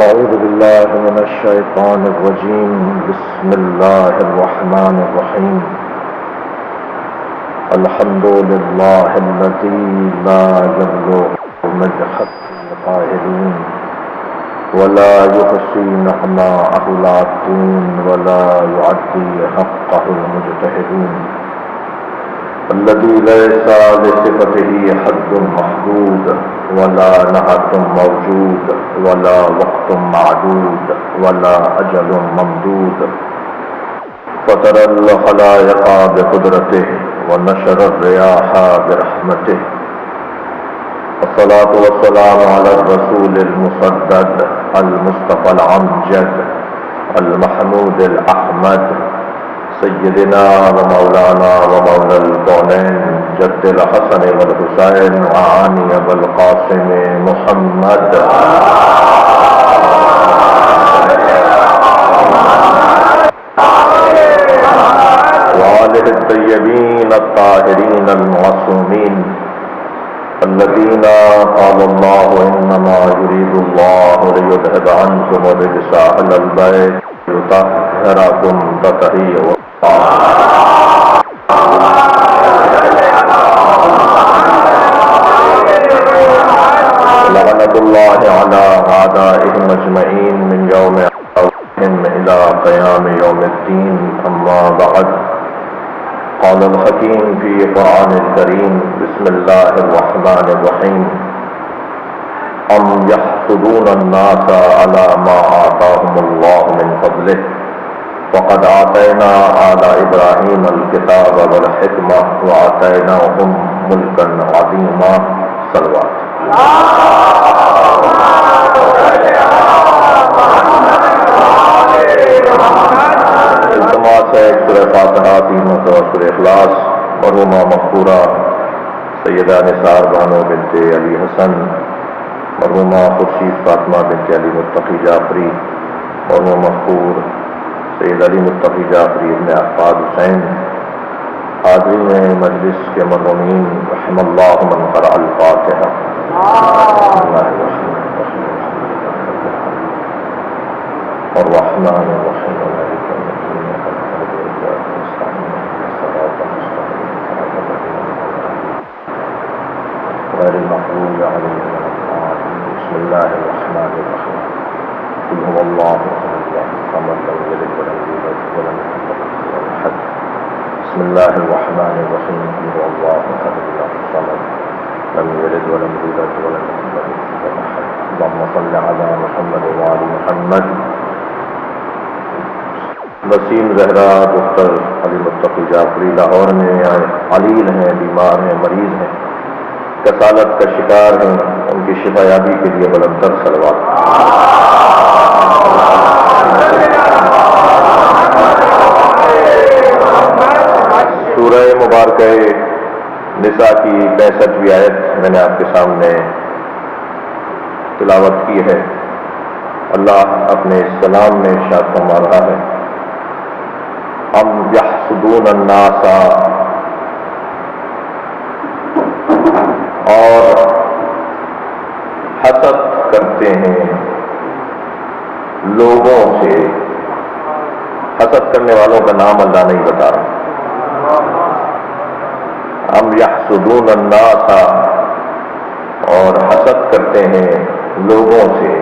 أعوذ بالله من الشيطان الرجيم. بسم الله الرحمن الرحيم. الحمد لله الذي لا يبلغ مدحة القائلين ولا يحصي نعماءه العادون ولا يعدي حقه المجتهدون، الذي ليس لصفته حد محدود ولا نعت موجود ولا وقت معدود ولا أجل ممدود، فطر الخلائق بقدرته ونشر الرياح برحمته، الصلاة والسلام على الرسول المسدد المصطفى الأمجد المحمود الأحمد سيدنا ومولانا ومولى الكونين جد الحسن والحسين وعاني والقاسم محمد وآله الطيبين الطاهرين المعصومين الذين قال الله إنما يريد الله ليذهب عنكم الرجس أهل البيت يطهركم تطهيرا. لعنة الله على أعدائهم أجمعين من يوم عودهم إلى قيام يوم الدين. أما بعد، قال الحكيم في قرآن الكريم: بسم الله الرحمن الرحيم. أم يحسدون الناس على ما آتاهم الله من فضله وقد آتينا آل إبراهيم الكتاب والحكمة وآتيناهم ملكا عظيما. صلوات. التماس ہے سورہ فاتحہ، تین مرتبہ سورہ اخلاص، مرحومہ مغفورہ سیدہ نثار بانو بنت علی حسن، مرحومہ خورشید فاطمہ بنت علی متقی جعفری، مرحوم مغفور سید علی متقی جعفری ابن احفاد حسین، حاضرین مجلس کے مرحومین، رحم اللہ من قرأ الفاتحہ. الرحمن الرحیم غير المغضوب عليهم ولا الضالين. بسم الله الرحمن الرحيم. قل هو الله احد الله الصمد لم يلد ولم يولد ولم يكن له كفوا احد. بسم الله الرحمن الرحيم. قل هو الله احد الله الصمد لم يلد ولم يولد ولم يكن له كفوا احد. اللهم صل على محمد وآل محمد. وسیم زہرا دختر علی متقی جعفری لاہور میں علیل ہیں، بیمار ہیں، مریض ہیں، کسالت کا شکار ہیں، ان کی شفا یابی کے لیے بلندر صلوات. سورہ مبارکہ نساء کی 65ویں آیت میں نے آپ کے سامنے تلاوت کی ہے. اللہ اپنے کلام میں ارشاد فرما رہا ہے: ام یحسدون الناس، اور حسد کرتے ہیں لوگوں سے. حسد کرنے والوں کا نام اللہ نہیں بتا رہا. ام یحسدون الناس، اور حسد کرتے ہیں لوگوں سے،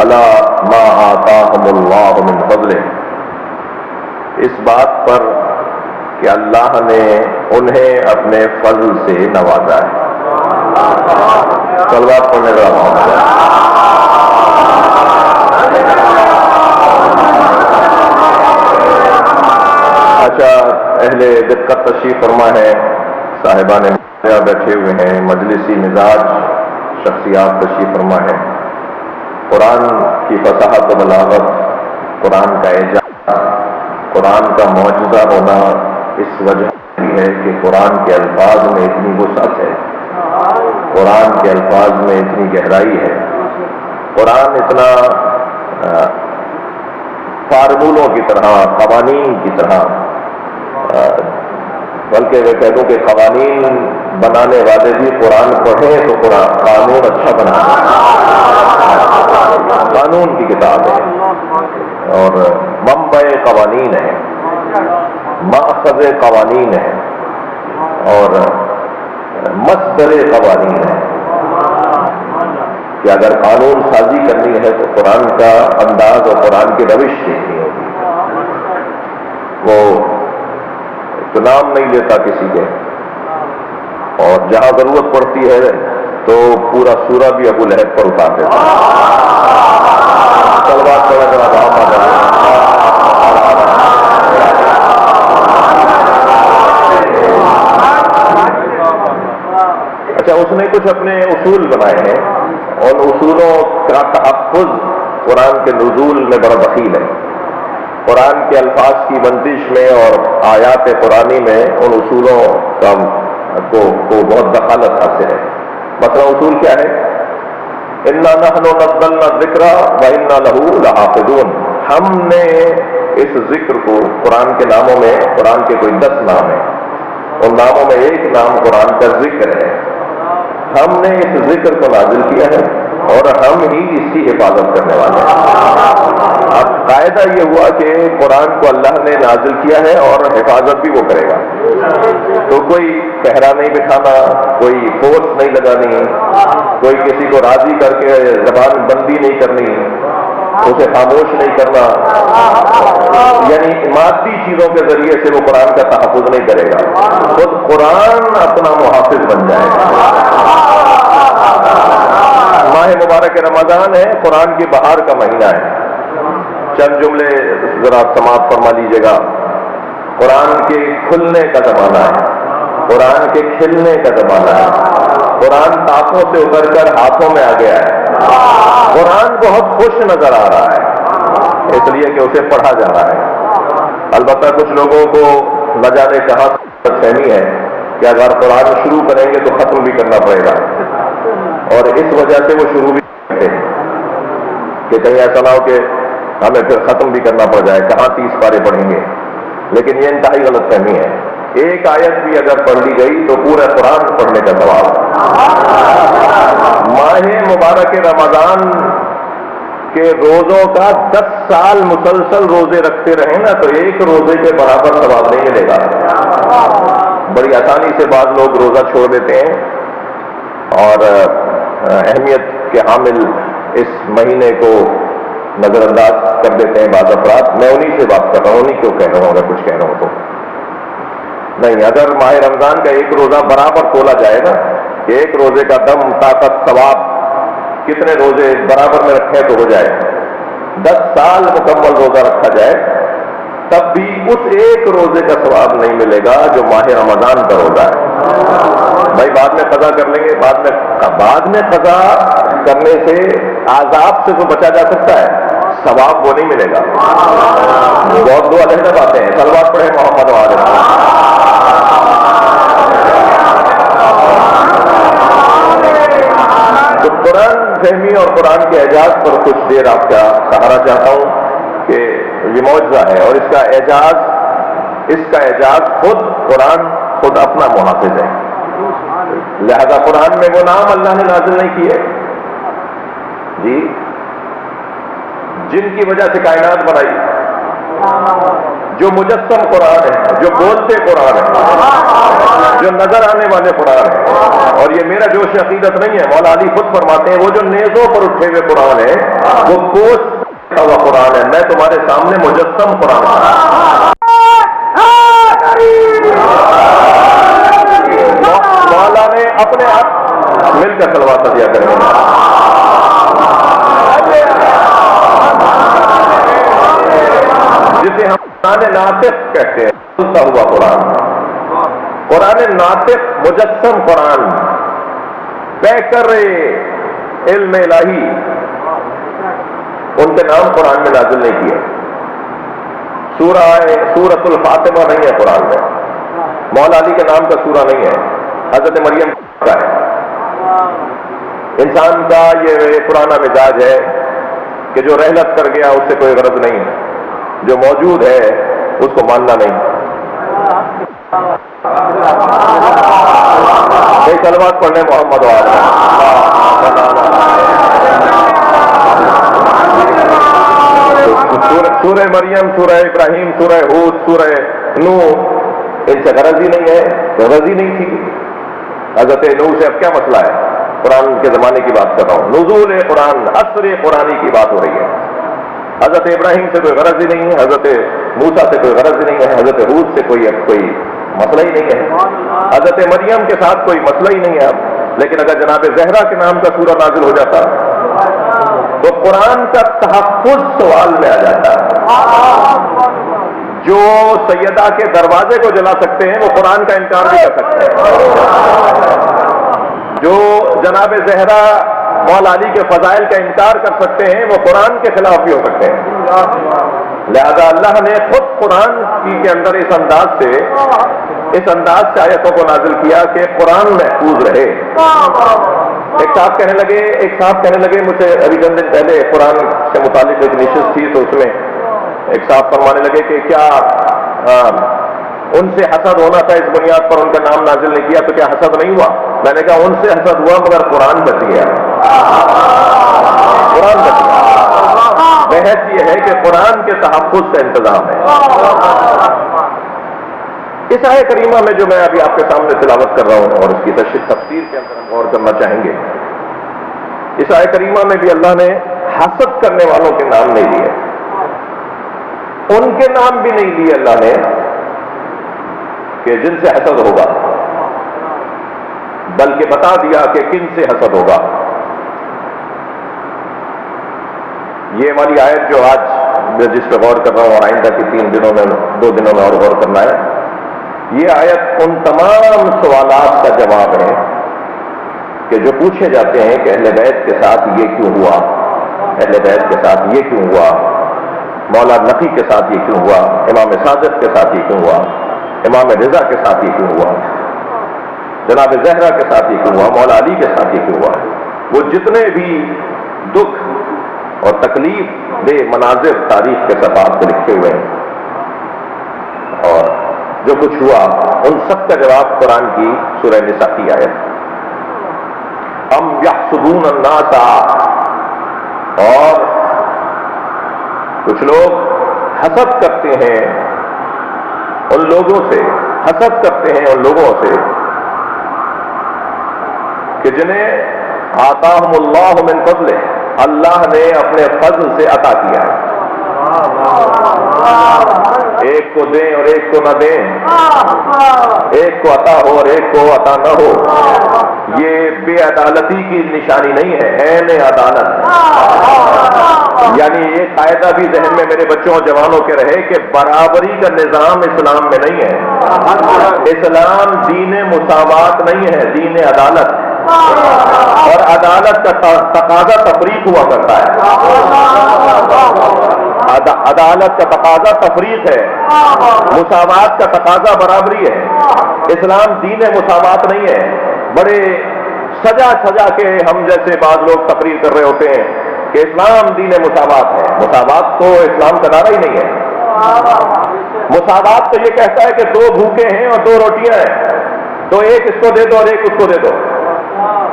علی ما آتاہم اللہ من فضلہ، اس بات پر کہ اللہ نے انہیں اپنے فضل سے نوازا ہے. صلوات پڑھنے کا موقع ہے. اچھا، اہل دقت تشریف فرما ہے، صاحبان بیٹھے ہوئے ہیں، مجلسی مزاج شخصیات تشریف فرما ہے. قرآن کی فصاحت و بلاغت، قرآن کا اعجاز، قرآن کا معجزہ ہونا اس وجہ سے ہے کہ قرآن کے الفاظ میں اتنی وسعت ہے، قرآن کے الفاظ میں اتنی گہرائی ہے، قرآن اتنا فارمولوں کی طرح، قوانین کی طرح بلکہ میں کہہ دوں کہ قوانین بنانے والے بھی قرآن پڑھیں تو قرآن قانون اچھا بنا، قانون کی کتاب ہے اور منبع قوانین ہے، ماخذ قوانین ہے اور مصدر قوانین ہے کہ اگر قانون سازی کرنی ہے تو قرآن کا انداز اور قرآن کی روش دیکھنی ہوگی۔ وہ تو نام نہیں لیتا کسی کے، اور جہاں ضرورت پڑتی ہے تو پورا سورہ بھی ابو لہب پر اتار دیتا ہے۔ صلوات پڑھیں ذرا محمد اچھا، اس نے کچھ اپنے اصول بنائے ہیں، ان اصولوں کا تحفظ قرآن کے نزول میں بڑا دخیل ہے۔ قرآن کے الفاظ کی بندش میں اور آیات قرآنی میں ان اصولوں کو بہت دخالت حاصل ہے۔ مثلا اصول کیا ہے؟ اِنَّا نَحْنُ نَزَّلْنَا الذِّكْرَ وَإِنَّا لَهُ لَحَافِظُونَ، ہم نے اس ذکر کو، قرآن کے ناموں میں، قرآن کے کوئی 10 نام ہیں، ان ناموں میں ایک نام قرآن کا ذکر ہے، ہم نے اس ذکر کو نازل کیا ہے اور ہم ہی اس کی حفاظت کرنے والے ہیں۔ اب قاعدہ یہ ہوا کہ قرآن کو اللہ نے نازل کیا ہے اور حفاظت بھی وہ کرے گا، تو کوئی پہرا نہیں بٹھانا، کوئی فورس نہیں لگانی، کوئی کسی کو راضی کر کے زبان بندی نہیں کرنی، اسے خاموش نہیں کرنا، یعنی مادی چیزوں کے ذریعے سے وہ قرآن کا تحفظ نہیں کرے گا، خود قرآن اپنا محافظ بن جائے گا۔ ماہ مبارک رمضان ہے، قرآن کی بہار کا مہینہ ہے۔ چند جملے ذرا سماعت فرما لیجیے گا۔ قرآن کے کھلنے کا زمانہ ہے، قرآن کے کھلنے کا زمانہ ہے، قرآن تاپوں سے اتر کر ہاتھوں میں آ گیا ہے، قرآن بہت خوش نظر آ رہا ہے اس لیے کہ اسے پڑھا جا رہا ہے۔ البتہ کچھ لوگوں کو نہ جانے کہاں فہمی ہے کہ اگر قرآن شروع کریں گے تو ختم بھی کرنا پڑے گا، اور اس وجہ سے وہ شروع بھی کرتے ہیں کہ کہیں ایسا نہ ہو کہ ہمیں پھر ختم بھی کرنا پڑ جائے، کہاں 30 پارے پڑھیں گے، لیکن یہ انتہائی غلط فہمی ہے۔ ایک آیت بھی اگر پڑھ لی گئی تو پورا قرآن پڑھنے کا ثواب۔ ماہ مبارک رمضان کے روزوں کا 10 سال مسلسل روزے رکھتے رہیں نا تو ایک روزے کے برابر ثواب نہیں ملے گا۔ بڑی آسانی سے بعض لوگ روزہ چھوڑ دیتے ہیں اور اہمیت کے حامل اس مہینے کو نظر انداز کر دیتے ہیں بعض افراد۔ میں انہی سے بات کر رہا ہوں، انہی کیوں کہہ رہا ہوں، اگر کچھ کہہ رہا ہوں تو نہیں۔ اگر ماہ رمضان کا ایک روزہ برابر تولا جائے نا، کہ ایک روزے کا دم، طاقت، ثواب کتنے روزے برابر میں رکھیں تو ہو جائے، 10 سال مکمل روزہ رکھا جائے تب بھی اس ایک روزے کا ثواب نہیں ملے گا جو ماہ رمضان کا روزہ ہے۔ بھائی بعد میں قضا کر لیں گے، بعد میں قضا کرنے سے عذاب سے تو بچا جا سکتا ہے، ثواب وہ نہیں ملے گا۔ بہت دو علیحدہ باتیں ہیں۔ صلوات پڑھیں محمد وآلہ۔ تو قرآن فہمی اور قرآن کے اعجاز پر کچھ دیر آپ کا سہارا چاہتا ہوں کہ یہ معجزہ ہے، اور اس کا اعجاز خود قرآن خود اپنا محافظ ہے۔ لہذا قرآن میں وہ نام اللہ نے نازل نہیں کیے جی جن کی وجہ سے کائنات بنائی، جو مجسم قرآن ہے، جو بولتے قرآن ہے، جو نظر آنے والے قرآن ہے۔ اور یہ میرا جوش عقیدت نہیں ہے، مولا علی خود فرماتے ہیں وہ جو نیزوں پر اٹھے ہوئے قرآن ہے وہ گوشت ہوا قرآن ہے، میں تمہارے سامنے مجسم قرآن ہے۔ مولا نے اپنے آپ مل کر صلوات دیا کریں گے۔ جسے ہم قرآن ناطق کہتے ہیں، بولتا ہوا قرآن، قرآن ناطق، مجسم قرآن، پیکر علم الہی، ان کے نام قرآن میں نازل نہیں کیے۔ سورۃ الفاطمہ نہیں ہے قرآن میں، مولا علی کے نام کا سورہ نہیں ہے، حضرت مریم کا ہے۔ انسان کا یہ پرانا مزاج ہے کہ جو رحلت کر گیا اس سے کوئی غرض نہیں ہے، جو موجود ہے اس کو ماننا نہیں۔ ایک صلوات پڑھنے محمد سورہ مریم، سورہ ابراہیم، سورہ ہود، سورہ نوح، ان سے غرض ہی نہیں ہے، غرض ہی نہیں تھی۔ حضرت نوح سے اب کیا مسئلہ ہے؟ قرآن کے زمانے کی بات کر رہا ہوں، نزول قرآن، عصر قرآنی کی بات ہو رہی ہے۔ حضرت ابراہیم سے کوئی غرض ہی نہیں ہے، حضرت موسیٰ سے کوئی غرض ہی نہیں ہے، حضرت ہود سے کوئی مسئلہ ہی نہیں ہے، حضرت مریم کے ساتھ کوئی مسئلہ ہی نہیں ہے اب۔ لیکن اگر جناب زہرا کے نام کا سورہ نازل ہو جاتا تو قرآن کا تحفظ سوال میں آ جاتا ہے۔ جو سیدہ کے دروازے کو جلا سکتے ہیں وہ قرآن کا انکار بھی کر سکتے ہیں، جو جناب زہرا مولا علی کے فضائل کا انکار کر سکتے ہیں وہ قرآن کے خلاف بھی ہو سکتے ہیں۔ لہذا اللہ نے خود قرآن کے اندر اس انداز سے آیتوں کو نازل کیا کہ قرآن محفوظ رہے۔ ایک صاحب کہنے لگے مجھ سے ابھی چند دن پہلے قرآن سے متعلق ایک نشست تھی، تو اس میں ایک صاحب فرمانے لگے کہ کیا ان سے حسد ہونا تھا، اس بنیاد پر ان کا نام نازل نہیں کیا، تو کیا حسد نہیں ہوا؟ میں نے کہا ان سے حسد ہوا مگر قرآن بچ گیا، قرآن بچ گیا۔ بحث یہ ہے کہ قرآن کے تحفظ کا انتظام ہے۔ اس آیہ کریمہ میں جو میں ابھی آپ کے سامنے تلاوت کر رہا ہوں اور اس کی تفسیر کے اندر ہم غور کرنا چاہیں گے، اس آیہ کریمہ میں بھی اللہ نے حسد کرنے والوں کے نام نہیں لیے، ان کے نام بھی نہیں لیے اللہ نے کہ جن سے حسد ہوگا، بلکہ بتا دیا کہ کن سے حسد ہوگا۔ یہ والی آیت جو آج میں جس پہ غور کر رہا ہوں اور آئندہ کی 2 دنوں میں اور غور کرنا ہے، یہ آیت ان تمام سوالات کا جواب ہے کہ جو پوچھے جاتے ہیں کہ اہل بیت کے ساتھ یہ کیوں ہوا، اہل بیت کے ساتھ یہ کیوں ہوا، مولا نقی کے ساتھ یہ کیوں ہوا، امام صادق کے ساتھ یہ کیوں ہوا، امام رضا کے ساتھ یہ کیوں ہوا، جناب زہرا کے ساتھ یہ کیوں ہوا، مولا علی کے ساتھ یہ کیوں ہوا۔ وہ جتنے بھی دکھ اور تکلیف دہ مناظر تاریخ کے صفحات پہ لکھے ہوئے ہیں اور جو کچھ ہوا، ان سب کا جواب قرآن کی سورہ نساء کی آیت ام یحسدون الناس، اور کچھ لوگ حسد کرتے ہیں ان لوگوں سے، حسد کرتے ہیں ان لوگوں سے کہ جنہیں آتاہم اللہ من فضلہ، اللہ نے اپنے فضل سے عطا کیا ہے، ایک کو دیں اور ایک کو نہ دیں، ایک کو عطا ہو اور ایک کو عطا نہ ہو، یہ بے عدالتی کی نشانی نہیں ہے، عین عدالت ہے۔ یعنی یہ قاعدہ بھی ذہن میں میرے بچوں اور جوانوں کے رہے کہ برابری کا نظام اسلام میں نہیں ہے، اسلام دین مساوات نہیں ہے، دین عدالت ہے، اور عدالت کا تقاضا تفریق ہوا کرتا ہے، عدالت کا تقاضا تفریق ہے، مساوات کا تقاضا برابری ہے۔ اسلام دین مساوات نہیں ہے۔ بڑے سجا کے ہم جیسے بعض لوگ تقریر کر رہے ہوتے ہیں کہ اسلام دین مساوات ہے، مساوات تو اسلام کا نعرہ ہی نہیں ہے۔ مساوات تو یہ کہتا ہے کہ 2 بھوکے ہیں اور 2 روٹیاں ہیں، تو ایک اس کو دے دو اور ایک اس کو دے دو،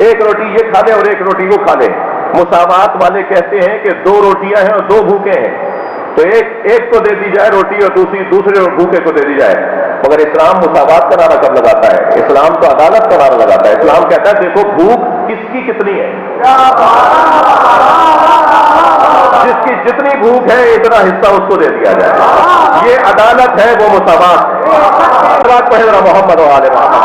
ایک روٹی یہ کھا لے اور ایک روٹی وہ کھا لے۔ مساوات والے کہتے ہیں کہ 2 روٹیاں ہیں اور 2 بھوکے ہیں، تو ایک کو دے دی جائے روٹی اور دوسرے بھوکے کو دے دی جائے۔ مگر اسلام مساوات کا نعرہ کب لگاتا ہے؟ اسلام تو عدالت کا نعرہ لگاتا ہے۔ اسلام کہتا ہے دیکھو بھوک کس کی کتنی ہے، جس کی جتنی بھوک ہے اتنا حصہ اس کو دے دیا جائے، یہ عدالت ہے، وہ مساوات ہے۔ پہلے محمد و آل محمد۔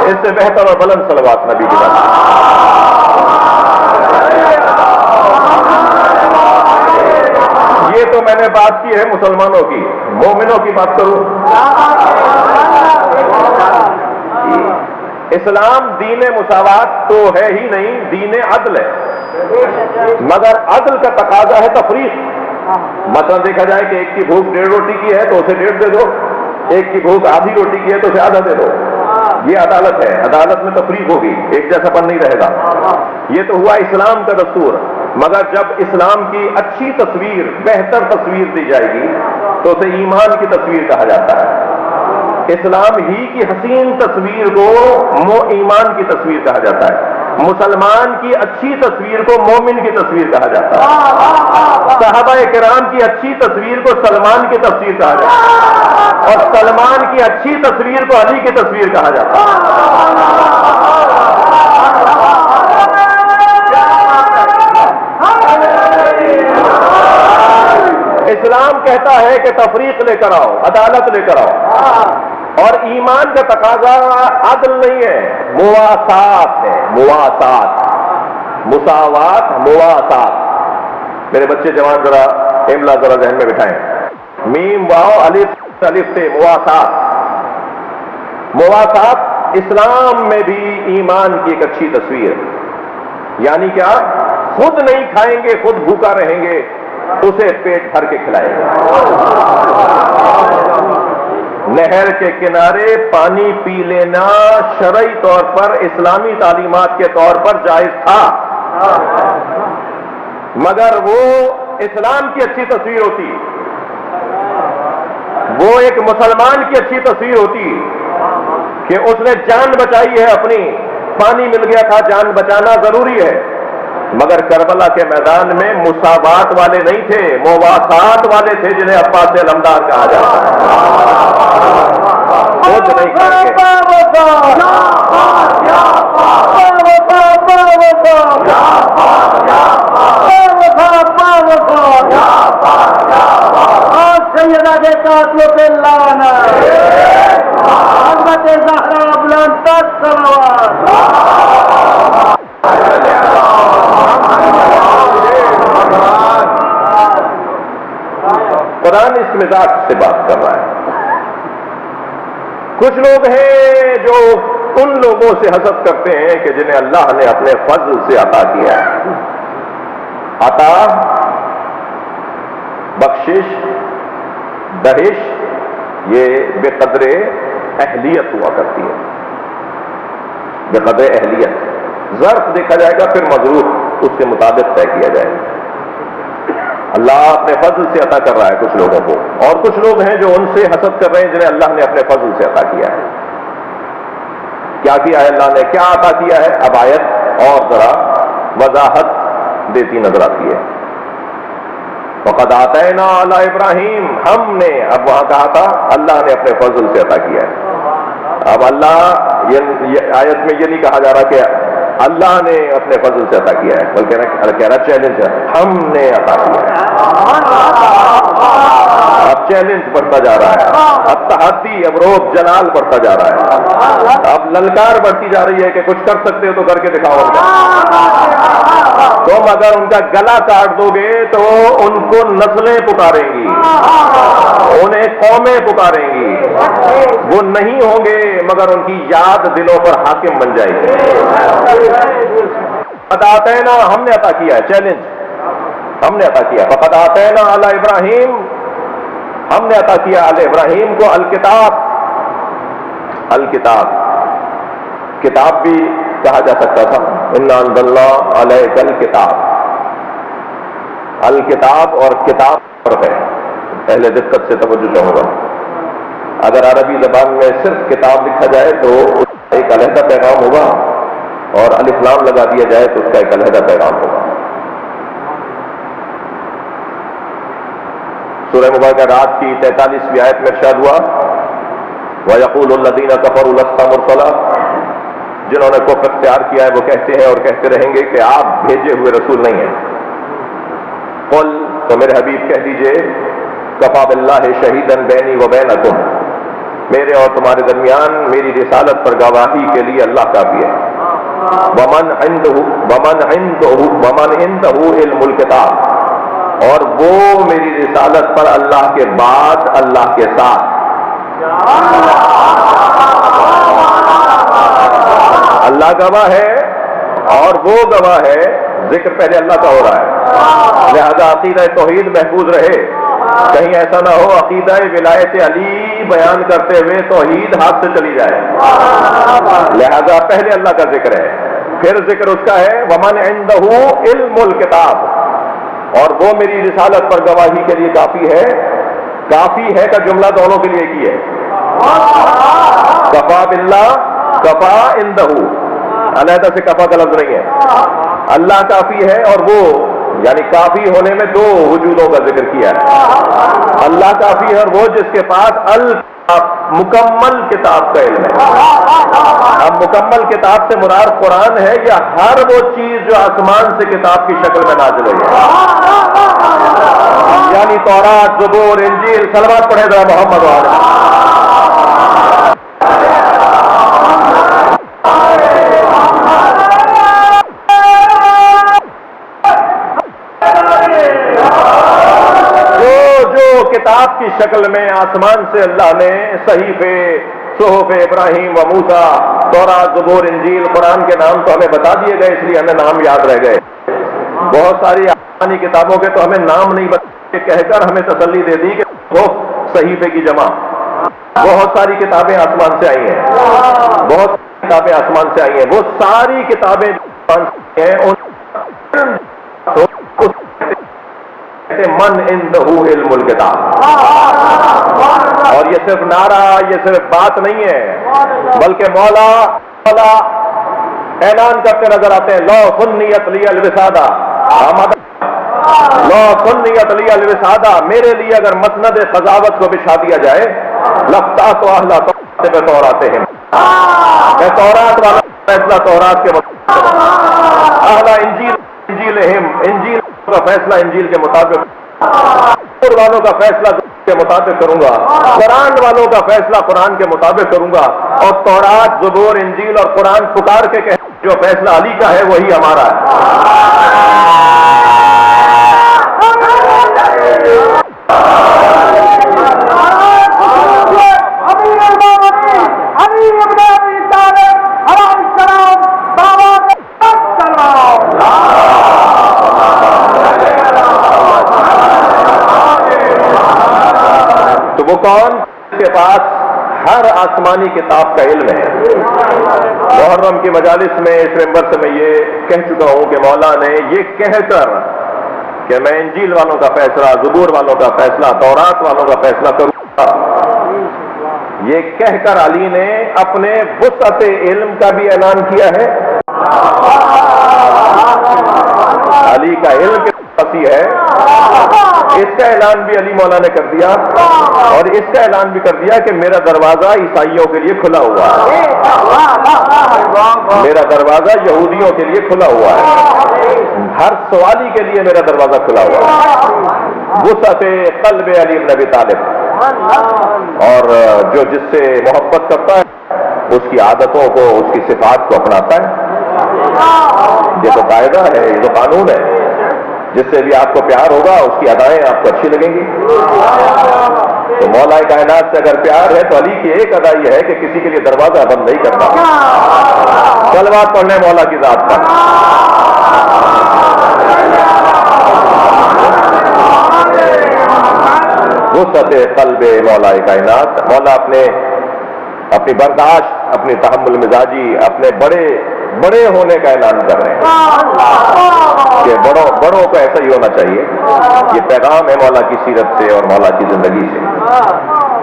اس سے بہتر اور بلند صلوات نبی کی بات۔ یہ تو میں نے بات کی ہے مسلمانوں کی، مومنوں کی بات کروں۔ اسلام دین مساوات تو ہے ہی نہیں، دین عدل ہے، مگر عدل کا تقاضا ہے تفریق۔ مثلا دیکھا جائے کہ ایک کی بھوک 1.5 روٹی کی ہے تو اسے 1.5 دے دو، ایک کی بھوک آدھی روٹی کی ہے تو اسے آدھا دے دو، یہ عدالت ہے۔ عدالت میں تفریق ہوگی، ایک جیسا پن نہیں رہے گا۔ یہ تو ہوا اسلام کا دستور۔ مگر جب اسلام کی اچھی تصویر، بہتر تصویر دی جائے گی تو اسے ایمان کی تصویر کہا جاتا ہے۔ اسلام ہی کی حسین تصویر کو ایمان کی تصویر کہا جاتا ہے۔ مسلمان کی اچھی تصویر کو مومن کی تصویر کہا جاتا ہے۔ صحابہ کرام کی اچھی تصویر کو سلمان کی تصویر کہا جاتا ہے، اور سلمان کی اچھی تصویر کو علی کی تصویر کہا جاتا ہے۔ اسلام کہتا ہے کہ تفریق لے کر آؤ، عدالت لے کر آؤ، اور ایمان کا تقاضا عدل نہیں ہے، مواسات ہے، مواسات، مساوات، مواسات۔ میرے بچے جوان ذرا املا ذرا ذہن میں بٹھائیں، میم واو الف الف سے مواسات۔ مواسات اسلام میں بھی ایمان کی ایک اچھی تصویر، یعنی کیا؟ خود نہیں کھائیں گے، خود بھوکا رہیں گے، اسے پیٹ بھر کے کھلائیں گے۔ نہر کے کنارے پانی پی لینا شرعی طور پر، اسلامی تعلیمات کے طور پر جائز تھا، مگر وہ اسلام کی اچھی تصویر ہوتی، وہ ایک مسلمان کی اچھی تصویر ہوتی کہ اس نے جان بچائی ہے اپنی، پانی مل گیا تھا، جان بچانا ضروری ہے، مگر کربلا کے میدان میں مساوات والے نہیں تھے، مواسات والے تھے، جنہیں عباس علمدار کہا جاتا ہے۔ خود نہیں کر کے قرآن اس مزاج سے بات کر رہا ہے۔ کچھ لوگ ہیں جو ان لوگوں سے حسد کرتے ہیں کہ جنہیں اللہ نے اپنے فضل سے عطا کیا ہے۔ عطا، بخشش، دہش، یہ بے قدر اہلیت ہوا کرتی ہے، بے قدر اہلیت۔ ظرف دیکھا جائے گا، پھر مضروب اس کے مطابق طے کیا جائے گا۔ اللہ اپنے فضل سے عطا کر رہا ہے کچھ لوگوں کو، اور کچھ لوگ ہیں جو ان سے حسد کر رہے ہیں جنہیں اللہ نے اپنے فضل سے عطا کیا ہے۔ کیا کیا ہے اللہ نے، کیا عطا کیا ہے؟ اب آیت اور ذرا وضاحت دیتی نظر آتی ہے۔ وَقَدْ آتَيْنَا عَلَىٰ إِبْرَاهِيمَ، ہم نے، اب وہاں کہا تھا اللہ نے اپنے فضل سے عطا کیا ہے۔ اب اللہ، یہ آیت میں یہ نہیں کہا جا رہا کہ اللہ نے اپنے فضل سے عطا کیا ہے، بلکہ کہہ رہا چیلنج ہے، ہم نے عطا کیا ہے۔ اب چیلنج بڑھتا جا رہا ہے، اب تحدی، اب روب جلال بڑھتا جا رہا ہے، اب للکار بڑھتی جا رہی ہے کہ کچھ کر سکتے ہو تو کر کے دکھاؤ۔ تم اگر ان کا گلا کاٹ دو گے تو ان کو نسلیں پکاریں گی، انہیں قومیں پکاریں گی، وہ نہیں ہوں گے مگر ان کی یاد دلوں پر حاکم بن جائے گی۔ فقد آتینا، ہم نے عطا کیا ہے، چیلنج ہم نے عطا کیا۔ فقد آتینا علی ابراہیم، ہم نے عطا کیا علی ابراہیم کو الکتاب۔ الکتاب، کتاب بھی کہا جا سکتا تھا، انا انزلنا علیک الکتاب۔ الکتاب اور کتاب فرق ہے، اہل دقت سے توجہ چاہوں گا۔ اگر عربی زبان میں صرف کتاب لکھا جائے تو ایک علیحدہ پیغام ہوگا، اور الف لام لگا دیا جائے تو اس کا ایک علیحدہ پیغام ہوگا۔ سورہ مبارکہ رات کی 43ویں آیت میں ارشاد ہوا، وَيَقُولُ الَّذِينَ كَفَرُوا لَسْتَ مُرْسَلًا، جنہوں نے کفر اختیار کیا ہے وہ کہتے ہیں اور کہتے رہیں گے کہ آپ بھیجے ہوئے رسول نہیں ہیں۔ قل، تو میرے حبیب کہہ دیجئے، کفا باللہ شہیداً بینی و بینکم، میرے اور تمہارے درمیان میری رسالت پر گواہی کے لیے اللہ کافی ہے۔ ومن عنده علم الکتاب، اور وہ میری رسالت پر اللہ کے بعد اللہ کے ساتھ اللہ گواہ ہے اور وہ گواہ ہے، ذکر پہلے اللہ کا ہو رہا ہے، لہذا عقیدہ توحید محفوظ رہے، کہیں ایسا نہ ہو عقیدہ ولایت علی بیان کرتے ہوئے توحید ہاتھ سے چلی جائے، لہذا پہلے اللہ کا ذکر ہے۔ پھر ذکر اس کا ہے ومن عندہ علم الکتاب، اور وہ میری رسالت پر گواہی کے لیے کافی ہے. کافی ہے کا جملہ دونوں کے لیے ایک ہی ہے. کفا باللہ، کفا عندہ، علیحدہ سے کفا کا لفظ نہیں ہے. اللہ کافی ہے، اور وہ یعنی کافی ہونے میں دو وجودوں کا ذکر کیا ہے. اللہ کافی ہے اور وہ جس کے پاس مکمل کتاب کا علم ہے. اب مکمل کتاب سے مراد قرآن ہے یا ہر وہ چیز جو آسمان سے کتاب کی شکل میں نازل ہوئی ہے، یعنی تورات، زبور، انجیل. صلوات پڑھے ذرا محمد وعلیہ. کتاب کی شکل میں آسمان سے اللہ نے صحیفے، صحف ابراہیم و موسیٰ، تورات، زبور، انجیل، قرآن کے نام تو ہمیں بتا دیے گئے، اس لیے ہمیں نام یاد رہ گئے. بہت ساری آسمانی کتابوں کے تو ہمیں نام نہیں بتا کہہ کر ہمیں تسلی دے دی کہ وہ صحیفے کی جمع. بہت ساری کتابیں آسمان سے آئی ہیں، بہت ساری کتابیں آسمان سے آئی ہیں. وہ ساری کتابیں جو آسمان سے ہیں من عنده علم الکتاب. اور یہ صرف نعرہ، یہ صرف بات نہیں ہے، بلکہ مولا اعلان کرتے نظر آتے ہیں لو سنیت لی الوسادہ، لو سنیت لی الوسادہ، میرے لیے اگر مسند قضاوت کو بچھا دیا جائے لفتا تو اہلا توراتے ہیں، میں تورات والا فیصلہ تورات کے مطابق، اہلا انجیل کا فیصلہ انجیل کے مطابق، زبور والوں کا فیصلہ کے مطابق کروں گا، قرآن والوں کا فیصلہ قرآن کے مطابق کروں گا. اور تورات، زبور، انجیل اور قرآن پکار کے کہ جو فیصلہ علی کا ہے وہی ہمارا ہے. تو وہ کون کے پاس ہر آسمانی کتاب کا علم ہے. محرم کی مجالس میں اس ممبر سے میں یہ کہہ چکا ہوں کہ مولا نے یہ کہہ کر کہ میں انجیل والوں کا فیصلہ، زبور والوں کا فیصلہ، تورات والوں کا فیصلہ کروں گا، یہ کہہ کر علی نے اپنے وسعت علم کا بھی اعلان کیا ہے. علی کا علم کتنا ہے اس کا اعلان بھی علی مولا نے کر دیا، اور اس کا اعلان بھی کر دیا کہ میرا دروازہ عیسائیوں کے لیے کھلا ہوا ہے، میرا دروازہ یہودیوں کے لیے کھلا ہوا ہے، ہر سوالی کے لیے میرا دروازہ کھلا ہوا ہے. وسعت قلب علی بن ابی طالب، اور جو جس سے محبت کرتا ہے اس کی عادتوں کو، اس کی صفات کو اپناتا ہے. یہ تو قاعدہ ہے، یہ تو قانون ہے. جس سے بھی آپ کو پیار ہوگا اس کی ادائیں آپ کو اچھی لگیں گی. تو مولا کائنات سے اگر پیار ہے تو علی کی ایک ادا یہ ہے کہ کسی کے لیے دروازہ بند نہیں کرتا. صلوات پڑھنے مولا کی ذات پر. وسعت قلب مولا کائنات، مولا اپنی برداشت، اپنی تحمل مزاجی، اپنے بڑے ہونے کا اعلان کر رہے ہیں کہ بڑوں کو ایسا ہی ہونا چاہیے. یہ پیغام ہے مولا کی سیرت سے اور مولا کی زندگی سے.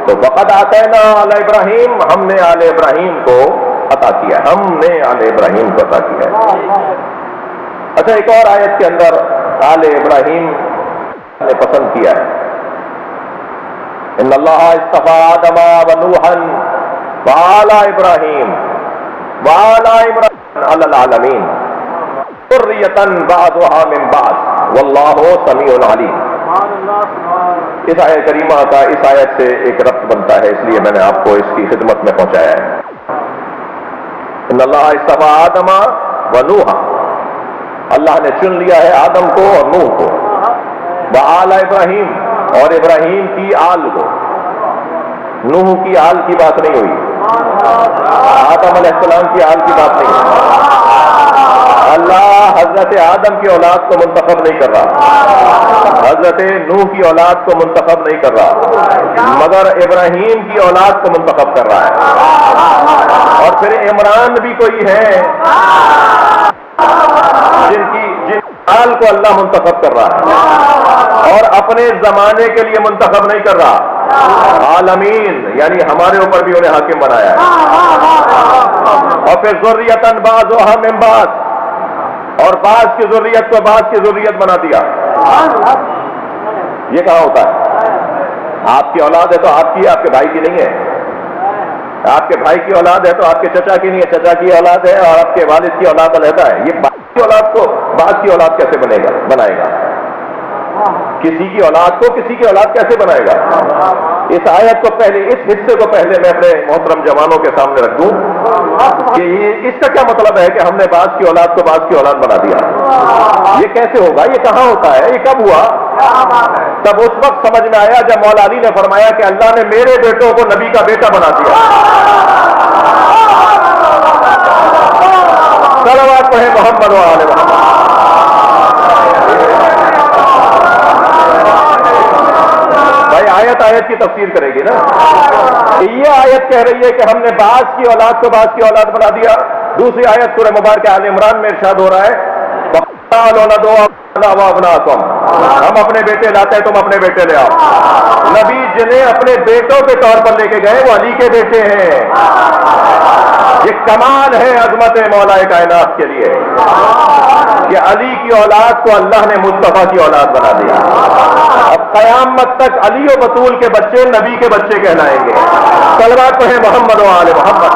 تو وقد آتینا آل ابراہیم، ہم نے آل ابراہیم کو عطا کیا، ہم نے آل ابراہیم کو عطا کیا. اچھا، ایک اور آیت کے اندر آل ابراہیم نے پسند کیا ہے. ان اللہ اصطفى آدم ونوحا وآل ابراہیم علی العالمین ذریۃ بعضها من بعض واللہ سمیع علیم. اس آیت کریمہ کا اس آیت سے ایک ربط بنتا ہے، اس لیے میں نے آپ کو اس کی خدمت میں پہنچایا ہے. ان اللہ اصطفى آدم ونوحا، اللہ نے چن لیا ہے آدم کو اور نوح کو. وآل ابراہیم، اور ابراہیم کی آل کو. نوح کی آل کی بات نہیں ہوئی، آدم علیہ السلام کی آل کی بات نہیں ہوئی. اللہ حضرت آدم کی اولاد کو منتخب نہیں کر رہا، حضرت نوح کی اولاد کو منتخب نہیں کر رہا، مگر ابراہیم کی اولاد کو منتخب کر رہا ہے۔ اور پھر عمران بھی کوئی ہے جن حال کو اللہ منتخب کر رہا ہے اور اپنے زمانے کے لیے منتخب نہیں کر رہا، عالمین یعنی ہمارے اوپر بھی انہیں حاکم بنایا ہے۔ اور پھر ذریۃ بعضھا من بعض، اور بعض کی ذریت کو بعض کی ذریت بنا دیا۔ یہ کہاں ہوتا ہے؟ آپ کی اولاد ہے تو آپ کی، آپ کے بھائی کی نہیں ہے، آپ کے بھائی کی اولاد ہے تو آپ کے چچا کی نہیں ہے، چچا کی اولاد ہے اور آپ کے والد کی اولاد علیحدہ ہے۔ یہ بعض کی اولاد کو بعض کی اولاد کیسے بنائے گا؟ کسی کی اولاد کو کسی کی اولاد کیسے بنائے گا؟ اس آیت کو پہلے، اس حصے کو پہلے میں اپنے محترم جوانوں کے سامنے رکھ دوں کہ اس کا کیا مطلب ہے کہ ہم نے بعض کی اولاد کو بعض کی اولاد بنا دیا؟ یہ کیسے ہوگا؟ یہ کہاں ہوتا ہے؟ یہ کب ہوا؟ تب اس وقت سمجھ میں آیا جب مولا علی نے فرمایا کہ اللہ نے میرے بیٹوں کو نبی کا بیٹا بنا دیا۔ صلوات پڑھیں محمد و آل محمد۔ بھائی آیت کی تفسیر کرے گی نا؟ یہ آیت کہہ رہی ہے کہ ہم نے بعض کی اولاد کو بعض کی اولاد بنا دیا۔ دوسری آیت سورہ مبارکہ آل عمران میں ارشاد ہو رہا ہے ہم اپنے بیٹے لاتے ہیں، تم اپنے بیٹے لے آؤ۔ نبی جنہیں اپنے بیٹوں کے طور پر لے کے گئے وہ علی کے بیٹے ہیں۔ یہ کمال ہے عظمت مولا کائنات کے لیے کہ علی کی اولاد کو اللہ نے مصطفیٰ کی اولاد بنا دیا۔ اب قیامت تک علی و بطول کے بچے نبی کے بچے کہلائیں گے۔ صلوات پڑھیں محمد و آل محمد۔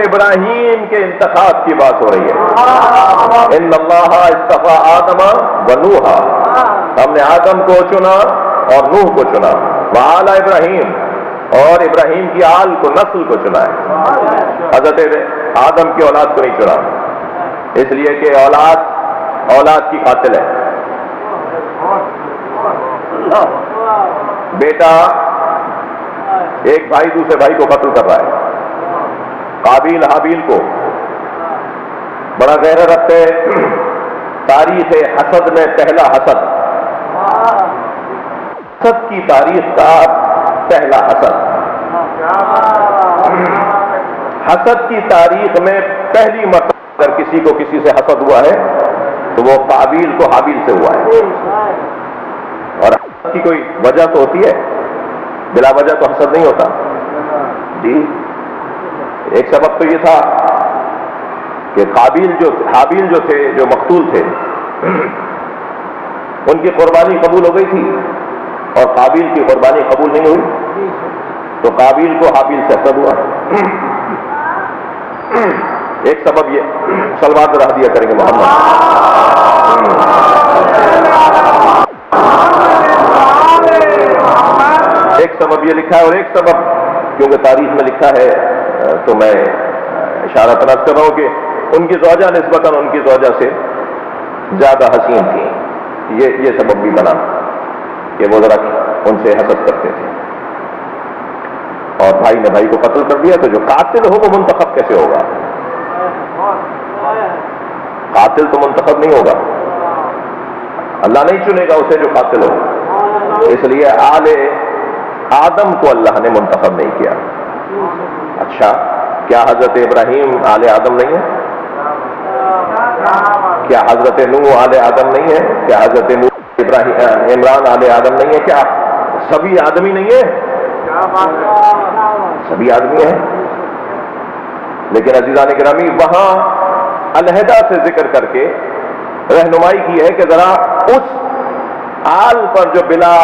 ابراہیم کے انتخاب کی بات ہو رہی ہے۔ ان اللہ اصطفیٰ آدم و نوحا، ہم نے آدم کو چنا اور نوح کو چنا، وآل ابراہیم، اور ابراہیم کی آل کو، نسل کو چنا ہے۔ حضرت آدم کی اولاد کو نہیں چنا، اس لیے کہ اولاد کی قاتل ہے۔ بیٹا، ایک بھائی دوسرے بھائی کو قتل کر رہا ہے، قابیل حابیل کو، بڑا غیرت رکھتے تاریخ حسد میں پہلا حسد کی تاریخ کا پہلا حسد کی تاریخ میں پہلی مرتبہ اگر کسی کو کسی سے حسد ہوا ہے تو وہ قابیل کو حابیل سے ہوا ہے۔ اور حسد کی کوئی وجہ تو ہوتی ہے، بلا وجہ تو حسد نہیں ہوتا جی۔ ایک سبب تو یہ تھا کہ حابیل جو تھے، جو مقتول تھے، ان کی قربانی قبول ہو گئی تھی اور قابیل کی قربانی قبول نہیں ہوئی، تو قابیل کو حابیل سے حسد ہوا۔ ایک سبب یہ، سلوات رہ دیا کریں گے محمد۔ ایک سبب یہ لکھا ہے، اور ایک سبب کیونکہ تاریخ میں لکھا ہے تو میں اشارہ طلب کر رہا ہوں کہ ان کی زوجہ نسبتاً ان کی زوجہ سے زیادہ حسین تھیں، یہ سبب بھی بنا کہ وہ ذرا ان سے حسد کرتے تھے، اور بھائی نے بھائی کو قتل کر دیا، تو جو قاتل ہو وہ منتخب کیسے ہوگا؟ قاتل تو منتخب نہیں ہوگا، اللہ نہیں چنے گا اسے جو قاتل ہو، اس لیے آل آدم کو اللہ نے منتخب نہیں کیا۔ اچھا، کیا حضرت ابراہیم آل آدم نہیں ہے؟ کیا حضرت نوح آل آدم نہیں ہے؟ کیا حضرت عمران آل آدم نہیں ہے؟ کیا سبھی آدمی نہیں ہے؟ سبھی آدمی ہیں، لیکن عزیزان گرامی وہاں علیحدہ سے ذکر کر کے رہنمائی کی ہے کہ ذرا اس آل پر جو بلا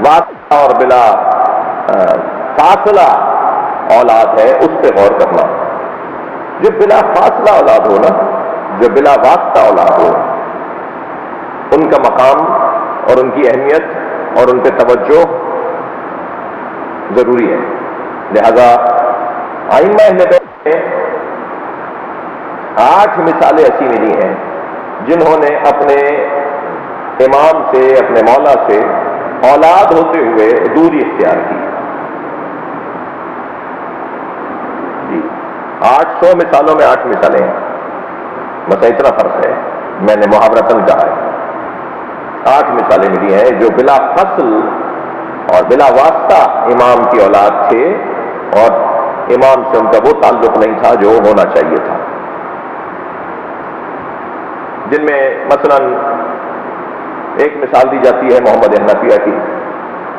واسطہ اور بلا فاصلہ اولاد ہے اس پہ غور کرنا۔ جو بلا فاصلہ اولاد ہو نا، جو بلا واسطہ اولاد ہو، ان کا مقام اور ان کی اہمیت اور ان پہ توجہ ضروری ہے. لہذا ائمہ اہل بیت نے 8 مثالیں ایسی ملی ہیں جنہوں نے اپنے امام سے، اپنے مولا سے اولاد ہوتے ہوئے دوری اختیار کی. جی 800 مثالوں میں 8 مثالیں ہیں. بس اتنا فرق ہے، میں نے محاورتن کہا ہے. 8 مثالیں ملی ہیں جو بلا فصل اور بلا واسطہ امام کی اولاد تھے اور امام سے ان کا وہ تعلق نہیں تھا جو ہونا چاہیے تھا. جن میں مثلا ایک مثال دی جاتی ہے محمد حنفیہ کی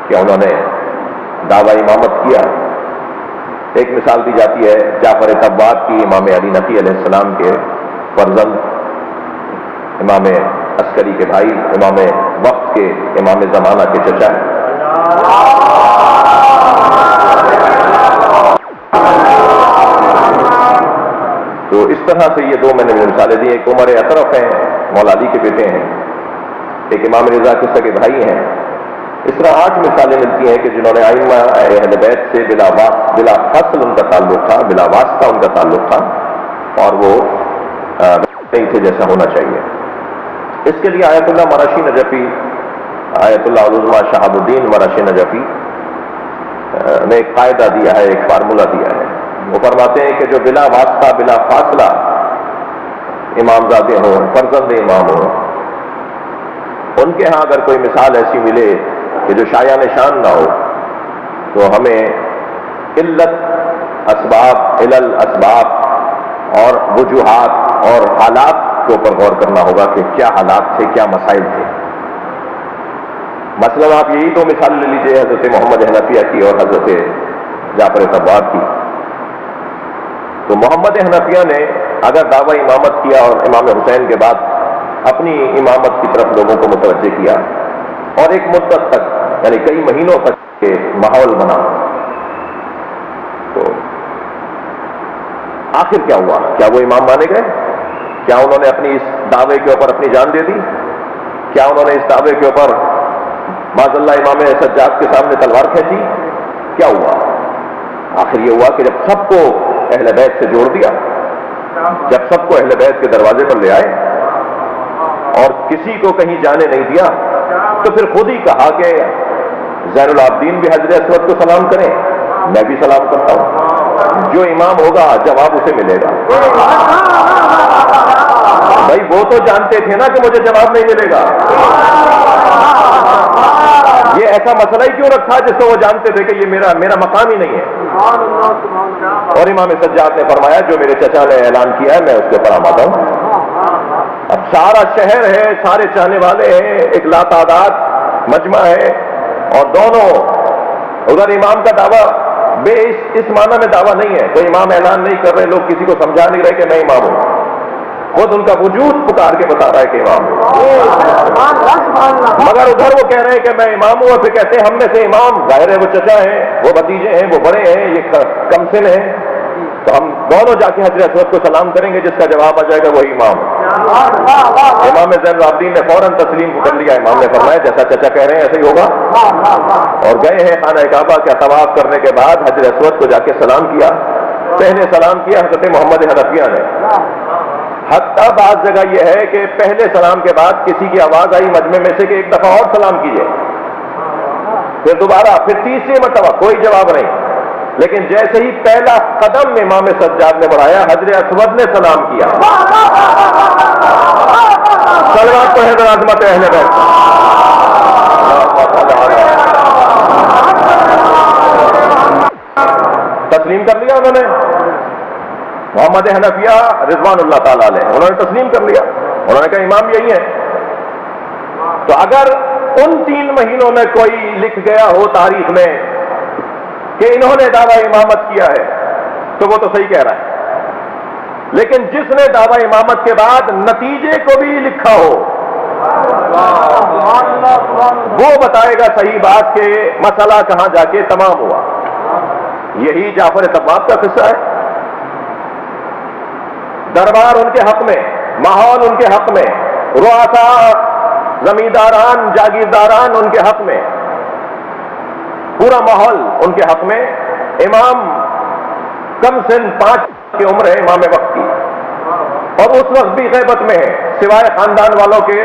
کہ انہوں نے دعوی امامت کیا. ایک مثال دی جاتی ہے جعفر طباط کی، امام علی نقی علیہ السلام کے فرزند، امام عسکری کے بھائی، امام وقت کے، امام زمانہ کے چچا. تو اس طرح سے یہ 2 میں نے مثالیں دی. ایک عمر اطرف ہیں، مولا علی کے بیٹے ہیں. ایک امام رضا کے سگے بھائی ہیں. اس طرح 8 مثالیں ملتی ہیں کہ جنہوں نے ائمہ اہل بیت سے بلا فصل ان کا تعلق تھا، بلا واسطہ ان کا تعلق تھا اور وہ نہیں تھے جیسا ہونا چاہیے. اس کے لیے آیت اللہ مراشی نجفی، آیت اللہ العظمیٰ شہاب الدین مراشی نجفی نے ایک قاعدہ دیا ہے، ایک فارمولہ دیا ہے. وہ فرماتے ہیں کہ جو بلا واسطہ بلا فاصلہ امامزادے ہوں، فرزند امام ہوں، ان کے ہاں اگر کوئی مثال ایسی ملے کہ جو شایع نشان نہ ہو تو ہمیں علل اسباب اور وجوہات اور حالات کے اوپر غور کرنا ہوگا کہ کیا حالات تھے، کیا مسائل تھے. مثلا آپ یہی 2 مثال لے لیجئے، حضرت محمد حنفیہ کی اور حضرت جعفر طباط کی. تو محمد حنفیہ نے اگر دعوی امامت کیا اور امام حسین کے بعد اپنی امامت کی طرف لوگوں کو متوجہ کیا اور ایک مدت تک یعنی کئی مہینوں تک کے ماحول بنا، تو آخر کیا ہوا؟ کیا وہ امام مانے گئے؟ کیا انہوں نے اپنی اس دعوے کے اوپر اپنی جان دے دی؟ کیا انہوں نے اس دعوے کے اوپر معاذ اللہ امام سجاد کے سامنے تلوار کھینچی؟ کیا ہوا؟ آخر یہ ہوا کہ جب سب کو اہل بیت سے جوڑ دیا، جب سب کو اہل بیت کے دروازے پر لے آئے اور کسی کو کہیں جانے نہیں دیا، تو پھر خود ہی کہا کہ زین العابدین بھی حجر اسود کو سلام کریں، میں بھی سلام کرتا ہوں. جو امام ہوگا جواب اسے ملے گا. بھائی وہ تو جانتے تھے نا کہ مجھے جواب نہیں ملے گا. یہ ایسا مسئلہ ہی کیوں رکھا جس کو وہ جانتے تھے کہ یہ میرا مقام ہی نہیں ہے. اور امام سجاد نے فرمایا جو میرے چچا نے اعلان کیا ہے میں اس کے اوپر آمادہ ہوں. اب سارا شہر ہے، سارے چاہنے والے ہیں، ایک لاتعداد مجمع ہے، اور دونوں ادھر امام کا دعویٰ بے اس معنی میں دعویٰ نہیں ہے، کوئی امام اعلان نہیں کر رہے، لوگ کسی کو سمجھا نہیں رہے کہ میں امام ہوں، خود ان کا وجود پکار کے بتا رہا ہے کہ امام ہوں. مگر ادھر وہ کہہ رہے ہیں کہ میں امام ہوں، اور پھر کہتے ہیں ہم میں سے امام ظاہر ہے وہ چچا ہیں، وہ بھتیجے ہیں، وہ بڑے ہیں، یہ کم سن ہیں، تو ہم دونوں جا کے حجر اسود کو سلام کریں گے، جس کا جواب آ جائے گا وہی امام. امام زین العابدین نے فوراً تسلیم کر لیا. امام نے فرمایا جیسا چچا کہہ رہے ہیں ایسے ہی ہوگا، اور گئے ہیں خانہ کعبہ کا طواف کرنے کے بعد حجر اسود کو جا کے سلام کیا. پہلے سلام کیا حضرت محمد حنفیہ نے. حتیٰ بعض جگہ یہ ہے کہ پہلے سلام کے بعد کسی کی آواز آئی مجمع میں سے کہ ایک دفعہ اور سلام کیجیے، پھر دوبارہ، پھر تیسری مرتبہ کوئی جواب نہیں. لیکن جیسے ہی پہلا قدم امام سجاد نے بڑھایا حجر اسود نے سلام کیا. صلوات تو ہے عظمت اہل بیت. تسلیم کر لیا انہوں نے. محمد حنفیہ رضوان اللہ تعالیٰ علیہ انہوں نے تسلیم کر لیا. انہوں نے کہا امام یہی ہے. تو اگر ان 3 مہینوں میں کوئی لکھ گیا ہو تاریخ میں کہ انہوں نے دعویٰ امامت کیا ہے تو وہ تو صحیح کہہ رہا ہے. لیکن جس نے دعویٰ امامت کے بعد نتیجے کو بھی لکھا ہو وہ بتائے گا صحیح بات کہ مسئلہ کہاں جا کے تمام ہوا. یہی جعفر طباط کا قصہ ہے. دربار ان کے حق میں، ماحول ان کے حق میں، رؤساء زمینداران جاگیرداران ان کے حق میں، پورا ماحول ان کے حق میں. امام کم سن 5 کی عمر ہے امام وقت کی، اور اس وقت بھی غیبت میں ہے، سوائے خاندان والوں کے،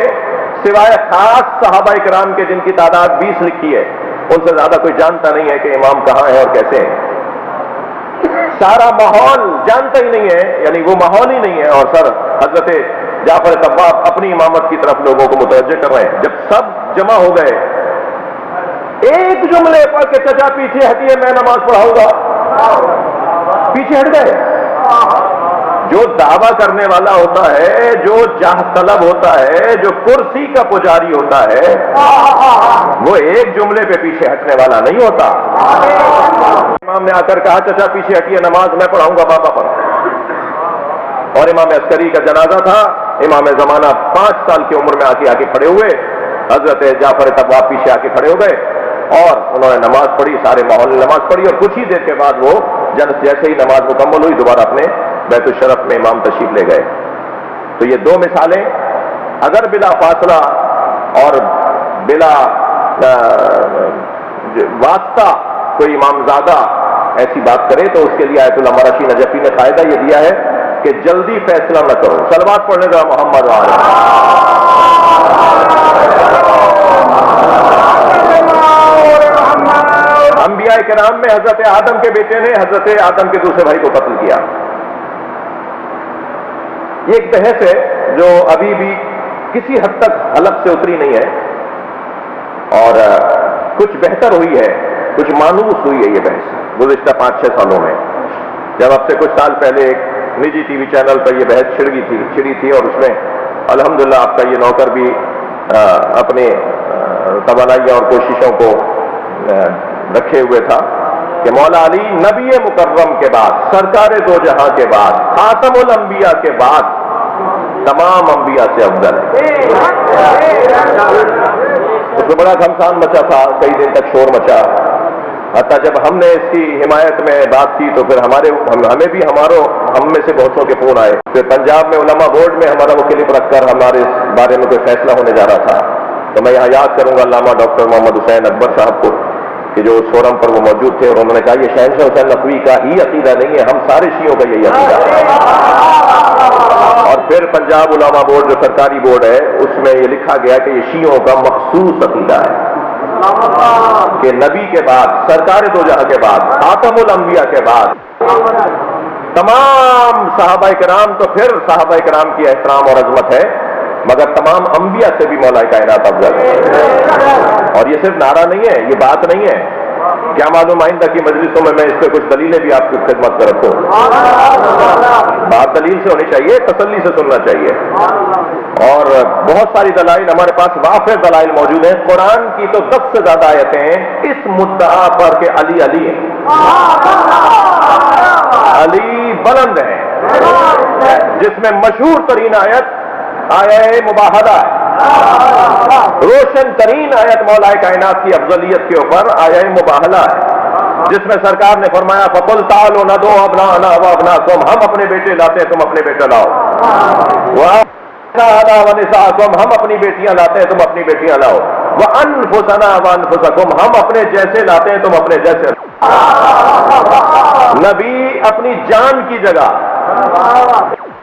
سوائے خاص صحابہ کرام کے جن کی تعداد 20 لکھی ہے، ان سے زیادہ کوئی جانتا نہیں ہے کہ امام کہاں ہے اور کیسے ہے. سارا ماحول جانتا ہی نہیں ہے، یعنی وہ ماحول ہی نہیں ہے. اور سر حضرت جعفر طباغ اپنی امامت کی طرف لوگوں کو متوجہ کر رہے ہیں. جب سب جمع ہو گئے، ایک جملے پڑھ کے چچا پیچھے ہٹیے میں نماز پڑھاؤں گا، پیچھے ہٹ گئے. جو دعویٰ کرنے والا ہوتا ہے، جو جاہ طلب ہوتا ہے، جو کرسی کا پجاری ہوتا ہے، وہ ایک جملے پہ پیچھے ہٹنے والا نہیں ہوتا. امام نے آ کر کہا چچا پیچھے ہٹیے نماز میں پڑھاؤں گا بابا پر. اور امام عسکری کا جنازہ تھا. امام زمانہ 5 سال کی عمر میں آ کے کھڑے ہوئے. حضرت جعفر طباغ پیچھے آ کے کھڑے ہو گئے اور انہوں نے نماز پڑھی، سارے ماحول نے نماز پڑھی، اور کچھ ہی دیر کے بعد وہ جیسے ہی نماز مکمل ہوئی دوبارہ اپنے بیت الشرف میں امام تشریف لے گئے. تو یہ 2 مثالیں، اگر بلا فاصلہ اور بلا واسطہ کوئی امامزادہ ایسی بات کرے تو اس کے لیے آیت اللہ مرشی نجفی نے قاعدہ یہ دیا ہے کہ جلدی فیصلہ نہ کرو. صلوات پڑھنے کا محمد وعلیہ. انبیاء کرام میں حضرت آدم کے بیٹے نے حضرت آدم کے دوسرے بھائی کو قتل کیا. یہ ایک بحث ہے جو ابھی بھی کسی حد تک حلق سے اتری نہیں ہے، اور کچھ بہتر ہوئی ہے، کچھ مانوس ہوئی ہے یہ بحث گزشتہ 5-6 سالوں میں. جب اب سے کچھ سال پہلے ایک نجی ٹی وی چینل پر یہ بحث چھڑی تھی اور اس میں الحمدللہ آپ کا یہ نوکر بھی اپنی توانائی اور کوششوں کو رکھے ہوئے تھا کہ مولا علی نبی مکرم کے بعد، سرکار دو جہاں کے بعد، خاتم الانبیاء کے بعد تمام انبیاء سے افضل ہے. اس میں بڑا گھمسان مچا تھا، کئی دن تک شور مچا. حتیٰ جب ہم نے اس کی حمایت میں بات کی تو پھر ہمیں بھی ہم میں سے بہتوں کے فون آئے. پھر پنجاب میں علماء بورڈ میں ہمارا وہ کلپ رکھ کر ہمارے اس بارے میں کوئی فیصلہ ہونے جا رہا تھا. تو میں یہاں یاد کروں گا علامہ ڈاکٹر محمد حسین اکبر صاحب کو کہ جو اس فورم پر وہ موجود تھے، اور انہوں نے کہا یہ شہنشاہ حسین نقوی کا ہی عقیدہ نہیں ہے، ہم سارے شیعوں کا یہی عقیدہ ہے. اور پھر پنجاب علماء بورڈ جو سرکاری بورڈ ہے اس میں یہ لکھا گیا کہ یہ شیعوں کا مخصوص عقیدہ ہے کہ نبی کے بعد، سرکار دو جہاں کے بعد، خاتم الانبیاء کے بعد تمام صحابہ کرام، تو پھر صحابہ کرام کی احترام اور عظمت ہے، مگر تمام انبیاء سے بھی مولا کائنات افضل ہے. اور یہ صرف نعرہ نہیں ہے، یہ بات نہیں ہے. کیا معلوم آئندہ کی مجلسوں میں اس پہ کچھ دلیلیں بھی آپ کی خدمت کر رکھوں. بات دلیل سے ہونی چاہیے، تسلی سے سننا چاہیے. اور بہت ساری دلائل ہمارے پاس، وافر دلائل موجود ہیں. قرآن کی تو 10 سے زیادہ آیتیں ہیں اس مدعا پر کہ علی علی ہے، علی بلند ہے، جس میں مشہور ترین آیت آیہ مباہلہ ہے. روشن ترین آیت مولا کائنات کی افضلیت کے اوپر آیہ مباہلہ ہے، جس میں سرکار نے فرمایا فَقُلْ تَعَالُوا نَدْعُوا أَبْنَاءَنَا وَأَبْنَاءَكُمْ، ہم اپنے بیٹے لاتے ہیں تم اپنے بیٹے لاؤ. وَأَبْنَاءَنَا وَنِسَاءَكُمْ، ہم اپنی بیٹیاں لاتے ہیں تم اپنی بیٹیاں لاؤ. وَأَنفُسَنَا وَأَنفُسَكُمْ، ہم اپنے جیسے لاتے ہیں تم اپنے جیسے. نبی اپنی جان کی جگہ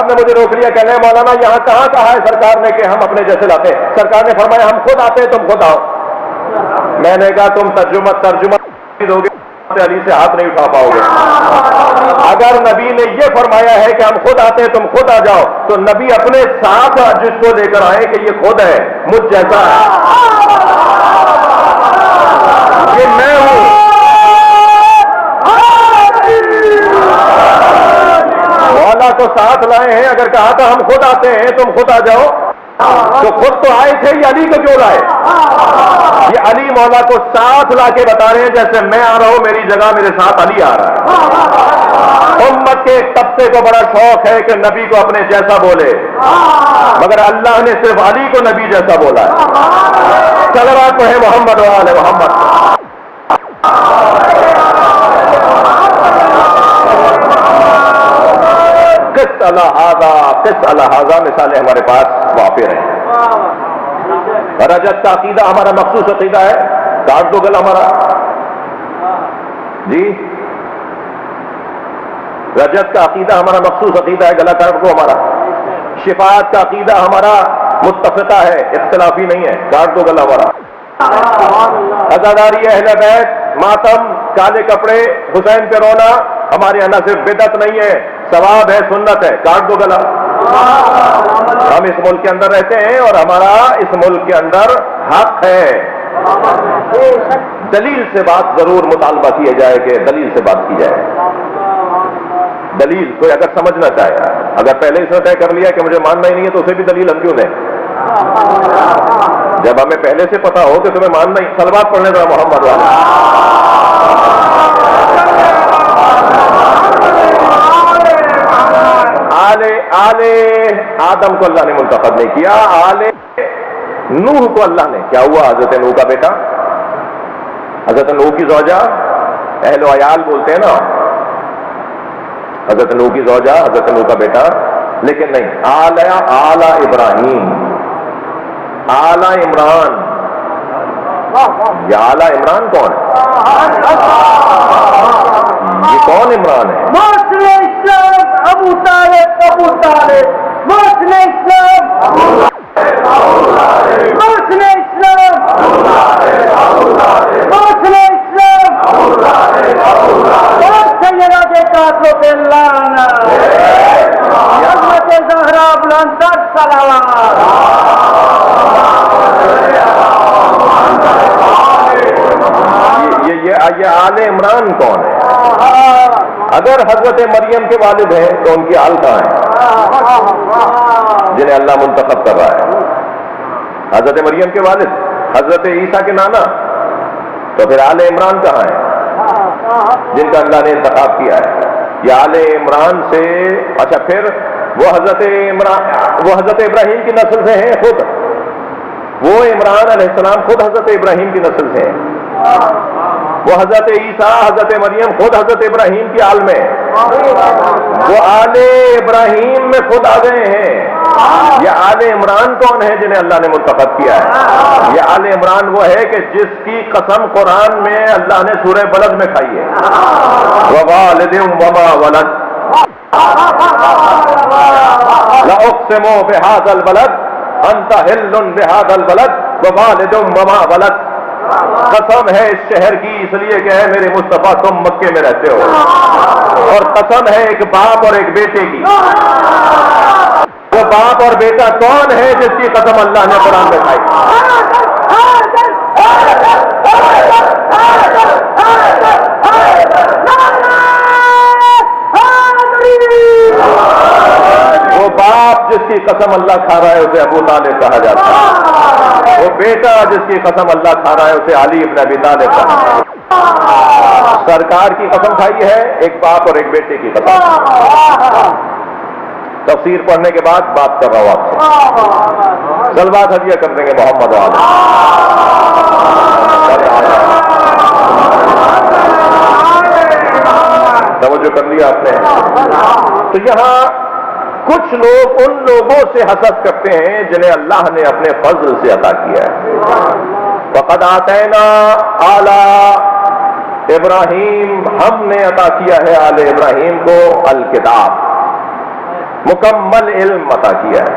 نے مجھے روک لیا، کہنے مولانا یہاں کہاں کہا ہے سرکار نے کہ ہم اپنے جیسے لاتے ہیں؟ سرکار نے فرمایا ہم خود آتے ہیں تم خود آؤ. میں نے کہا تم ترجمہ دو گے علی سے ہاتھ نہیں اٹھا پاؤ گے. اگر نبی نے یہ فرمایا ہے کہ ہم خود آتے ہیں تم خود آ جاؤ، تو نبی اپنے ساتھ جس کو لے کر آئے کہ یہ خود ہے، مجھ جیسا ہے، یہ میں ہوں. مولا تو ساتھ لائے ہیں. اگر کہا تھا ہم خود آتے ہیں تم خود آ جاؤ، تو خود تو آئے تھے، یہ علی کو کیوں لائے؟ یہ علی مولا کو ساتھ لا کے بتا رہے ہیں جیسے میں آ رہا ہوں میری جگہ میرے ساتھ علی آ رہا ہے. امت کے طبقے کو بڑا شوق ہے کہ نبی کو اپنے جیسا بولے، مگر اللہ نے صرف علی کو نبی جیسا بولا ہے. صلوات پڑھیں محمد و آل محمد. قس الہذا مثالیں ہمارے پاس وافر ہیں. رجت کا عقیدہ ہمارا مخصوص عقیدہ ہے، کاٹ دو گلا ہمارا جی، رجت کا عقیدہ ہمارا مخصوص عقیدہ ہے، گلا کاٹ دو ہمارا. شفاعت کا عقیدہ ہمارا متفقہ ہے، اختلافی نہیں ہے، کاٹ دو گلا ہمارا. عزاداری اہل بیت، ماتم، کالے کپڑے، حسین پہ رونا ہمارے یہاں صرف بدعت نہیں ہے، ثواب ہے، سنت ہے، کاٹ دو گلا. ہم اس ملک کے اندر رہتے ہیں اور ہمارا اس ملک کے اندر حق ہے. دلیل سے بات ضرور مطالبہ کیا جائے کہ دلیل سے بات کی جائے. دلیل کوئی اگر سمجھنا چاہے، اگر پہلے اس نے طے کر لیا کہ مجھے ماننا ہی نہیں ہے تو اسے بھی دلیل ہم کیوں دیں؟ جب ہمیں پہلے سے پتا ہو کہ تمہیں ماننا ہی. صلوات پڑھنے کا محمد والا. آل آدم کو اللہ نے منتخب نہیں کیا، آل نوح کو اللہ نے. کیا ہوا؟ حضرت نوح کا بیٹا، حضرت نوح کی زوجہ، اہل و عیال بولتے ہیں نا، حضرت نوح کی زوجہ، حضرت نوح کا بیٹا. لیکن نہیں، آل ابراہیم، آل عمران. یہ آل عمران کون ہے؟ یہ کون عمران ہے؟ ابو طالب، ابو طالب محسن اسلام، محسن اسلام، محسن اسلام، سیدہ قاتل باللہ حضرت زہرا بلند صلوات. یہ آل عمران کون ہے؟ اگر حضرت مریم کے والد ہیں تو ان کی آل کہاں ہے جنہیں اللہ منتخب کر رہا ہے؟ حضرت مریم کے والد، حضرت عیسیٰ کے نانا، تو پھر آل عمران کہاں ہے جن کا اللہ نے انتخاب کیا ہے؟ یہ آل عمران سے. اچھا پھر وہ حضرت ابراہیم کی نسل سے ہیں خود. وہ عمران علیہ السلام خود حضرت ابراہیم کی نسل سے ہیں. وہ حضرت عیسیٰ، حضرت مریم خود حضرت ابراہیم کی آل میں. وہ آل ابراہیم میں خود آ گئے ہیں. یہ آل عمران کون ہے جنہیں اللہ نے منتخب کیا ہے؟ یہ آل عمران وہ ہے کہ جس کی قسم قرآن میں اللہ نے سورہ بلد میں کھائی ہے. ووالد وما ولد لأقسم بهذا البلد انت حل بهذا البلد ووالد وما ولد. قسم ہے اس شہر کی اس لیے کہ ہے میرے مصطفیٰ تم مکے میں رہتے ہو، اور قسم ہے ایک باپ اور ایک بیٹے کی. وہ باپ اور بیٹا کون ہے جس کی قسم اللہ نے قرآن میں کھائی؟ وہ باپ جس کی قسم اللہ کھا رہا ہے اسے ابو طالب کہا جاتا ہے. وہ بیٹا جس کی قسم اللہ کھا رہا ہے اسے علی ابن ابی طالب کہا جاتا ہے. سرکار کی قسم کھائی ہے ایک باپ اور ایک بیٹے کی قسم. تفسیر پڑھنے کے بعد بات کر رہا ہوں آپ سے. صلوات ہدیہ کر دیں گے محمد والے. توجہ کر لیا آپ نے. تو یہاں کچھ لوگ ان لوگوں سے حسد کرتے ہیں جنہیں اللہ نے اپنے فضل سے عطا کیا ہے. وقد آتینا آل ابراہیم، ہم نے عطا کیا ہے آل ابراہیم کو الکتاب، مکمل علم عطا کیا ہے.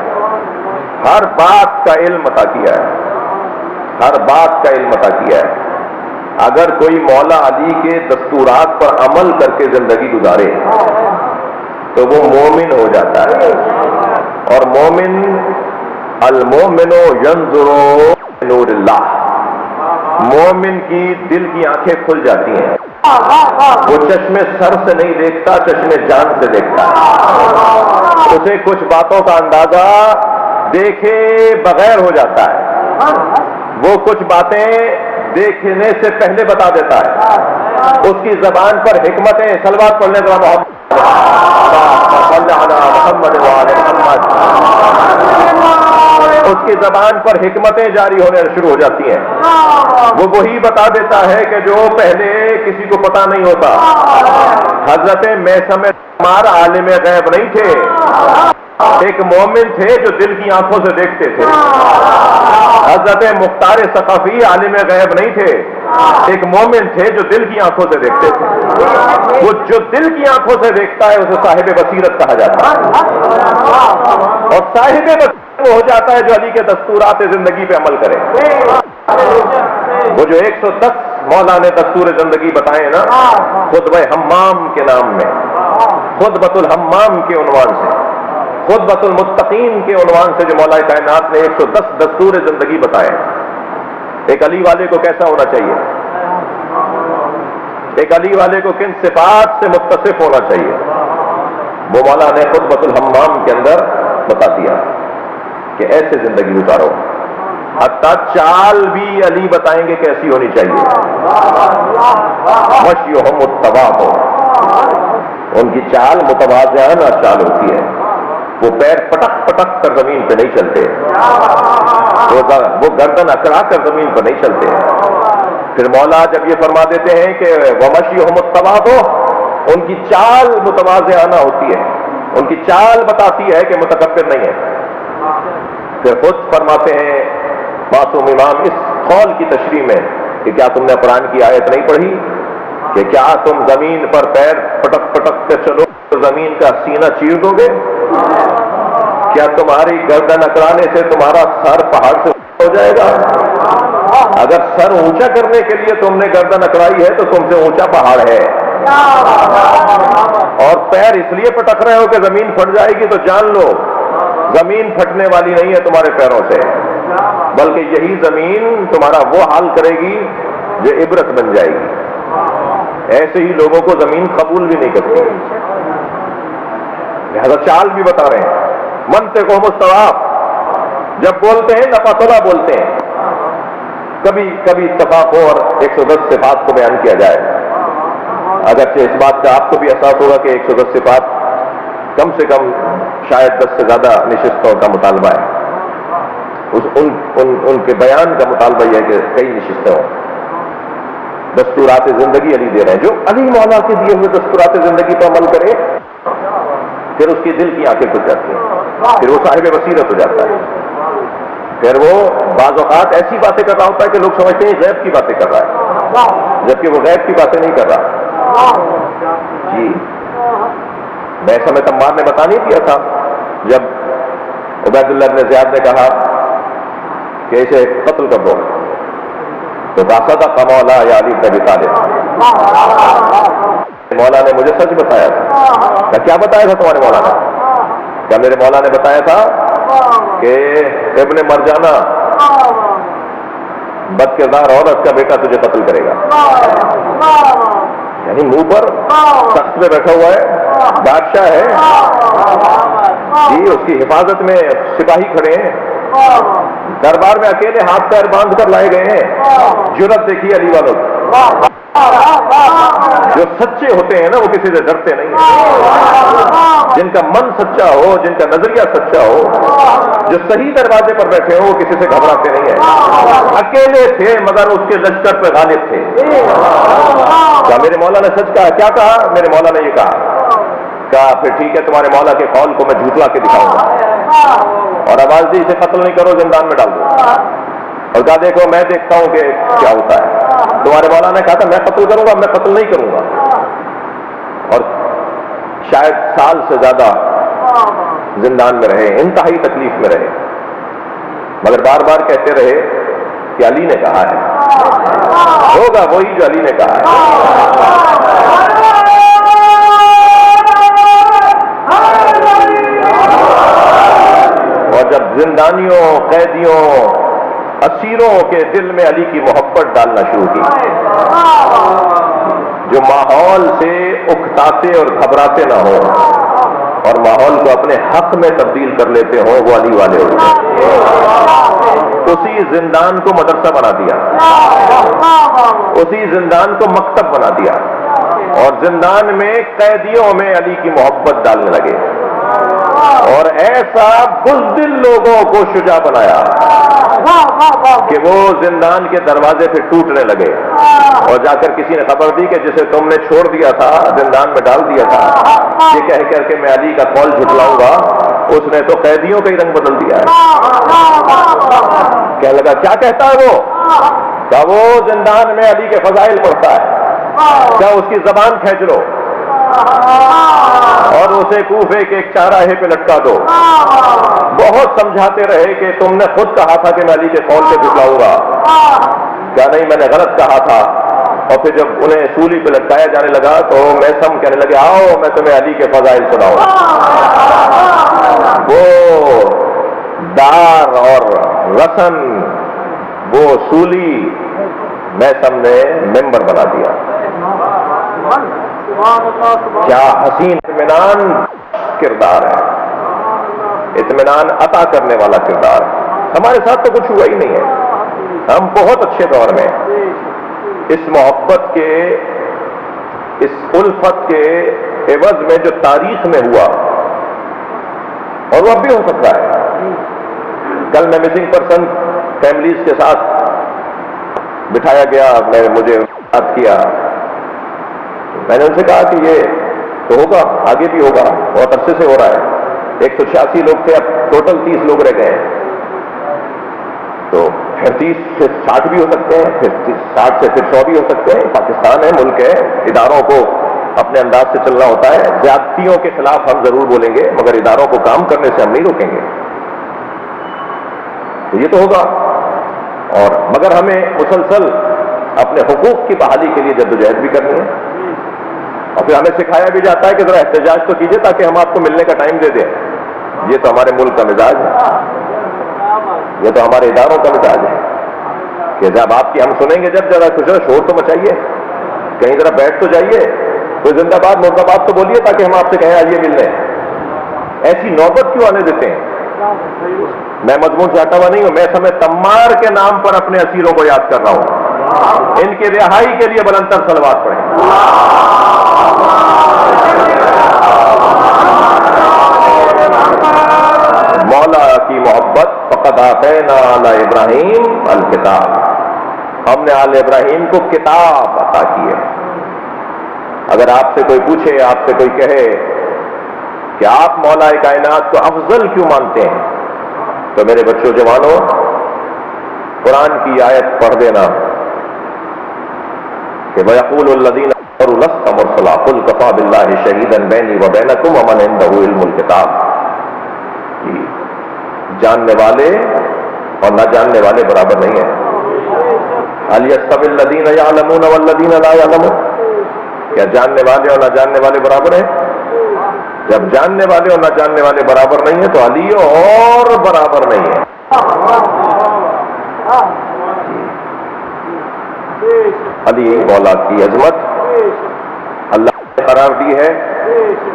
ہر بات کا علم عطا کیا ہے، ہر بات کا علم عطا کیا ہے. اگر کوئی مولا علی کے دستورات پر عمل کر کے زندگی گزارے تو وہ مومن ہو جاتا ہے. اور مومن، المومن ینظر نور اللہ، مومن کی دل کی آنکھیں کھل جاتی ہیں. وہ چشمے سر سے نہیں دیکھتا، چشمے جان سے دیکھتا ہے. اسے کچھ باتوں کا اندازہ دیکھے بغیر ہو جاتا ہے. وہ کچھ باتیں دیکھنے سے پہلے بتا دیتا ہے. اس کی زبان پر حکمتیں. صلوات پڑھنے کا محمد اس کی زبان پر حکمتیں جاری ہونے شروع ہو جاتی ہیں. وہ وہی بتا دیتا ہے کہ جو پہلے کسی کو پتا نہیں ہوتا. حضرت میثم عمار عالم غیب نہیں تھے، ایک مومن تھے جو دل کی آنکھوں سے دیکھتے تھے. حضرت مختار ثقفی عالم غیب نہیں تھے، ایک مومن تھے جو دل کی آنکھوں سے دیکھتے تھے۔ وہ جو دل کی آنکھوں سے دیکھتا ہے اسے صاحب بصیرت کہا جاتا ہے، اور صاحب بصیرت وہ ہو جاتا ہے جو علی کے دستورات زندگی پہ عمل کرے۔ وہ جو 110 مولا نے دستور زندگی بتائے نا، خطبہ حمام کے نام میں، خطبۃ الحمام کے عنوان سے، خطبۃ المتقین کے عنوان سے جو مولا کائنات نے 110 دستور زندگی بتائے، ایک علی والے کو کیسا ہونا چاہیے، ایک علی والے کو کن صفات سے متصف ہونا چاہیے، وہ مولا نے خطبۃ الحمام کے اندر بتا دیا کہ ایسے زندگی گزارو۔ حتیٰ چال بھی علی بتائیں گے کیسی ہونی چاہیے، مشیہم متواضع ہو، ان کی چال متواضعانہ چال ہوتی ہے، وہ پیر پٹک پٹک کر زمین پہ نہیں چلتے، وہ گردن اکڑا کر زمین پر نہیں چلتے۔ پھر مولا جب یہ فرما دیتے ہیں کہ ومشیہم متواضع، ان کی چال متواضعانہ ہوتی ہے، ان کی چال بتاتی ہے کہ متکبر نہیں ہے۔ پھر خود فرماتے ہیں معصوم امام اس قول کی تشریح میں کہ کیا تم نے قرآن کی آیت نہیں پڑھی کہ کیا تم زمین پر پیر پٹک پٹک کے چلو تو زمین کا سینہ چیر دو گے؟ کیا تمہاری گردن اکڑانے سے تمہارا سر پہاڑ سے ہو جائے گا؟ اگر سر اونچا کرنے کے لیے تم نے گردن اکڑائی ہے تو تم سے اونچا پہاڑ ہے، اور پیر اس لیے پٹک رہے ہو کہ زمین پھٹ جائے گی، تو جان لو زمین پھٹنے والی نہیں ہے تمہارے پیروں سے، بلکہ یہی زمین تمہارا وہ حال کرے گی جو عبرت بن جائے گی۔ ایسے ہی لوگوں کو زمین قبول بھی نہیں کرتی، لہذا چال بھی بتا رہے ہیں۔ منطق و مستواف، جب بولتے ہیں نفاطلہ بولتے ہیں، کبھی کبھی اتفاق ہو اور 110 صفات کو بیان کیا جائے، اگرچہ اس بات کا آپ کو بھی احساس ہوگا کہ 110 صفات کم سے کم شاید 10 سے زیادہ نشستوں کا مطالبہ ہے، ان کے بیان کا مطالبہ یہ ہے کہ کئی نشستیں ہوں۔ دستورات زندگی علی دے رہے ہیں، جو علی مولا کے دیے ہوئے دستورات زندگی پر عمل کرے پھر اس کی دل کی آنکھیں کھل جاتی ہیں، پھر وہ صاحب بصیرت ہو جاتا ہے، پھر وہ بعض اوقات ایسی باتیں کر رہا ہوتا ہے کہ لوگ سمجھتے ہیں غیب کی باتیں کر رہا ہے، جبکہ وہ غیب کی باتیں نہیں کر رہا۔ جی میں سمے تمار نے بتا نہیں دیا تھا جب عبید اللہ بن زیاد نے کہا کہ اسے قتل کر دو، تو صدق مولا یا علی بن ابی طالب، مولا نے مجھے سچ بتایا تھا۔ کیا بتایا تھا تمہارے مولا نے؟ کیا میرے مولا نے بتایا تھا کہ ابن مرجانہ بد کردار عورت کا بیٹا تجھے قتل کرے گا؟ یعنی منہ پر تخت پہ بیٹھا ہوا ہے، بادشاہ ہے جی، اس کی حفاظت میں سپاہی کھڑے ہیں، دربار میں اکیلے ہاتھ پیر باندھ کر لائے گئے ہیں۔ جرأت دیکھیے علی والوں کی، جو سچے ہوتے ہیں نا وہ کسی سے ڈرتے نہیں ہیں، جن کا من سچا ہو، جن کا نظریہ سچا ہو، جو صحیح دروازے پر بیٹھے ہو وہ کسی سے گھبراتے نہیں ہیں۔ اکیلے تھے مگر اس کے لشکر پہ غالب تھے۔ کیا میرے مولا نے سچ کہا؟ کیا کہا میرے مولا نے؟ یہ کہا پھر ٹھیک ہے، تمہارے مولا کے قول کو میں جھوٹلا کے دکھاؤں گا، اور آواز دی اسے قتل نہیں کرو، زندان میں ڈال دو، اور کہا دیکھو میں دیکھتا ہوں کہ کیا ہوتا ہے۔ تمہارے مولا نے کہا تھا میں قتل کروں گا، میں قتل نہیں کروں گا، اور شاید سال سے زیادہ زندان میں رہے، انتہائی تکلیف میں رہے، مگر بار بار کہتے رہے کہ علی نے کہا ہے، ہوگا وہی جو علی نے کہا ہے۔ اور جب زندانیوں، قیدیوں، اسیروں کے دل میں علی کی محبت ڈالنا شروع کی، جو ماحول سے اکتاتے اور گھبراتے نہ ہو اور ماحول کو اپنے حق میں تبدیل کر لیتے ہوں، وہ علی والے ہوتے ہیں۔ اسی زندان کو مدرسہ بنا دیا، اسی زندان کو مکتب بنا دیا، اور زندان میں قیدیوں میں علی کی محبت ڈالنے لگے، اور ایسا بزدل لوگوں کو شجاع بنایا کہ وہ زندان کے دروازے پہ ٹوٹنے لگے اور جا کر کسی نے خبر دی کہ جسے تم نے چھوڑ دیا تھا، زندان میں ڈال دیا تھا، یہ کہہ کر کے میں علی کا قول جھٹلاؤں گا، اس نے تو قیدیوں کا ہی رنگ بدل دیا ہے۔ کہنے لگا کیا کہتا ہے وہ؟ کیا وہ زندان میں علی کے فضائل پڑھتا ہے، کیا اس کی زبان کھینچ لو اور اسے کوفے کے ایک چوراہے پہ لٹکا دو۔ بہت سمجھاتے رہے کہ تم نے خود کہا تھا کہ میں علی کے قول پہ جھٹلاؤں گا، کیا نہیں میں نے غلط کہا تھا۔ اور پھر جب انہیں سولی پہ لٹکایا جانے لگا تو میثم کہنے لگے آؤ میں تمہیں علی کے فضائل سناؤں۔ وہ دار اور رسن، وہ سولی میثم نے ممبر بنا دیا۔ کیا حسین اطمینان کردار ہے، اطمینان عطا کرنے والا کردار۔ ہمارے ساتھ تو کچھ ہوا ہی نہیں ہے، ہم بہت اچھے دور میں اس محبت کے، اس الفت کے عوض میں جو تاریخ میں ہوا، اور وہ اب بھی ہو سکتا ہے۔ کل میں مسنگ پرسن فیملیز کے ساتھ بٹھایا گیا، مجھے بات کیا، میں نے ان سے کہا کہ یہ تو ہوگا، آگے بھی ہوگا، بہت عرصے سے ہو رہا ہے۔ 186 لوگ تھے، اب ٹوٹل 30 لوگ رہ گئے ہیں، تو پھر 30 سے 60 بھی ہو سکتے ہیں، پھر 60 سے پھر 100 بھی ہو سکتے ہیں۔ پاکستان ہے، ملک ہے، اداروں کو اپنے انداز سے چلنا ہوتا ہے۔ زیادتیوں کے خلاف ہم ضرور بولیں گے، مگر اداروں کو کام کرنے سے ہم نہیں روکیں گے۔ تو یہ تو ہوگا، اور مگر ہمیں مسلسل اپنے حقوق کی بحالی کے لیے جدوجہد بھی کرنی ہے، اور پھر ہمیں سکھایا بھی جاتا ہے کہ ذرا احتجاج تو کیجیے تاکہ ہم آپ کو ملنے کا ٹائم دے دیں۔ یہ تو ہمارے ملک کا مزاج ہے، یہ تو ہمارے اداروں کا مزاج ہے کہ جب آپ کی ہم سنیں گے، جب ذرا کچھ شور تو مچائیے، کہیں ذرا بیٹھ تو جائیے، کوئی زندہ باد مرد آباد تو بولیے تاکہ ہم آپ سے کہیں آئیے ملنے۔ ایسی نوبت کیوں آنے دیتے ہیں؟ میں مضمون سے ہٹا ہوا نہیں ہوں، میں سمے تمار کے نام پر اپنے اسیروں کو یاد کر رہا ہوں، ان کی رہائی کے لیے بلندتر صلوات پڑھیں۔ مولا کی محبت فقط آتینا علی ابراہیم الکتاب، ہم نے آل ابراہیم کو کتاب عطا کی ہے۔ اگر آپ سے کوئی پوچھے، آپ سے کوئی کہے کہ آپ مولا کائنات کو افضل کیوں مانتے ہیں، تو میرے بچوں جوانوں قرآن کی آیت پڑھ دینا کہ وَيَقُولُ الَّذِينَ كَفَرُوا لَسْتَ مُرْسَلًا قُلْ كَفَىٰ بِاللَّهِ شَهِيدًا بَيْنِي وَبَيْنَكُمْ وَمَنْ عِندَهُ عِلْمُ الْكِتَابِ۔ جاننے والے اور نہ جاننے والے برابر نہیں ہیں۔ هَلْ يَسْتَوِي الَّذِينَ يَعْلَمُونَ وَالَّذِينَ لَا يَعْلَمُونَ، کیا جاننے والے اور نہ جاننے والے برابر ہیں؟ جب جاننے والے اور نہ جاننے والے برابر نہیں ہیں تو علی اور برابر نہیں ہے۔ علی مولا کی عظمت اللہ نے قرار دی ہے،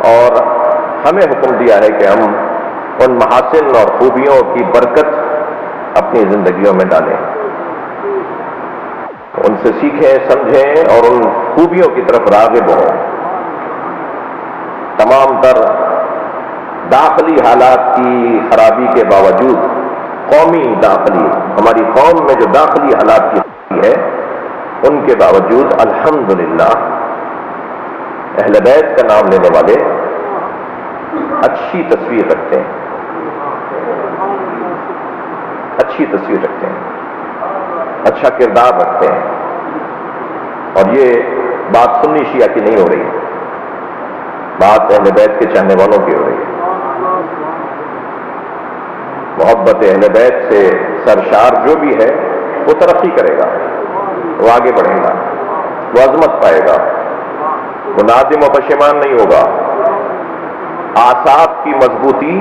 اور ہمیں حکم دیا ہے کہ ہم ان محاسن اور خوبیوں کی برکت اپنی زندگیوں میں ڈالیں، ان سے سیکھیں، سمجھیں اور ان خوبیوں کی طرف راغب ہوں۔ تمام تر داخلی حالات کی خرابی کے باوجود، قومی داخلی، ہماری قوم میں جو داخلی حالات کی خرابی ہے، ان کے باوجود الحمدللہ اہل بیت کا نام لینے والے اچھی تصویر رکھتے ہیں، اچھی تصویر رکھتے ہیں، اچھا کردار رکھتے ہیں۔ اور یہ بات سنی شیعہ کی نہیں ہو رہی ہے، بات اہل بیت کے چاہنے والوں کی ہو رہی ہے۔ محبت اہل بیت سے سرشار جو بھی ہے وہ ترقی کرے گا، وہ آگے بڑھے گا، وہ عظمت پائے گا، وہ نادم و پشیمان نہیں ہوگا۔ اعصاب کی مضبوطی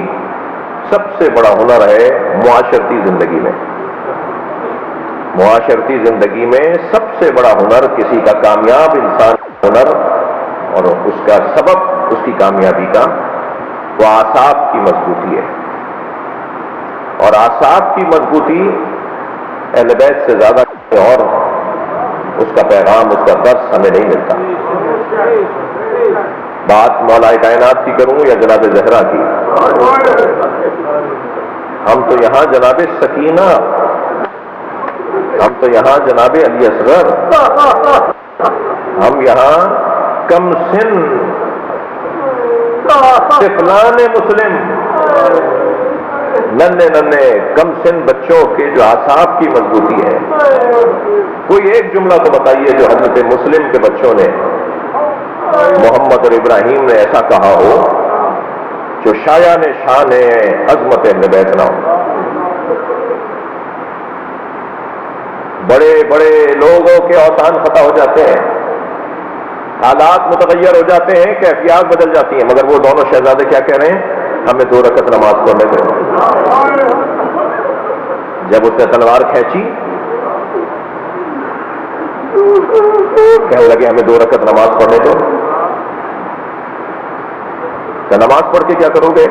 سب سے بڑا ہنر ہے معاشرتی زندگی میں۔ معاشرتی زندگی میں سب سے بڑا ہنر کسی کا کامیاب انسان ہنر اور اس کا سبب اس کی کامیابی کا وہ اعصاب کی مضبوطی ہے، اور اعصاب کی مضبوطی اہل بیت سے زیادہ اور اس کا پیغام، اس کا درس ہمیں نہیں ملتا۔ بات مولا کائنات کی کروں یا جناب زہرا کی؟ ہم تو یہاں جناب سکینہ ہم تو یہاں جناب علی اصغر، ہم یہاں کم سن طفلان مسلم، ننھے ننھے کم سن بچوں کے جو اعصاب کی مضبوطی ہے، کوئی ایک جملہ تو بتائیے جو حضرت مسلم کے بچوں نے محمد اور ابراہیم نے ایسا کہا ہو جو شایان شان عظمت اہل بیت نہ ہو۔ بڑے بڑے لوگوں کے اوطان فتح ہو جاتے ہیں، حالات متغیر ہو جاتے ہیں، کیفیات بدل جاتی ہیں، مگر وہ دونوں شہزادے کیا کہہ رہے ہیں؟ ہمیں 2 رکعت نماز پڑھنے دیں۔ جب اس نے تلوار کھینچی کہنے لگے ہمیں 2 رکعت نماز پڑھنے دو۔ تو نماز پڑھ کے کیا کرو گے؟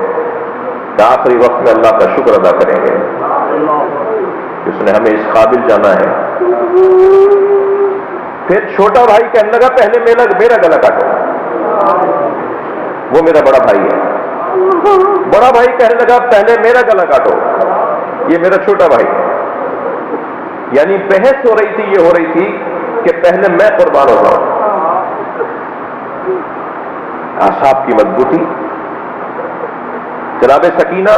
کہ آخری وقت میں اللہ کا شکر ادا کریں گے، اس نے ہمیں اس قابل جانا ہے۔ پھر چھوٹا بھائی کہنے لگا پہلے میرا گلا کاٹو، وہ میرا بڑا بھائی ہے۔ بڑا بھائی کہنے لگا پہلے میرا گلا کاٹو، یہ میرا چھوٹا بھائی ہے۔ یعنی بحث ہو رہی تھی، یہ ہو رہی تھی کہ پہلے میں قربان ہو رہا ہوں۔ اعصاب کی مضبوطی۔ جناب سکینہ،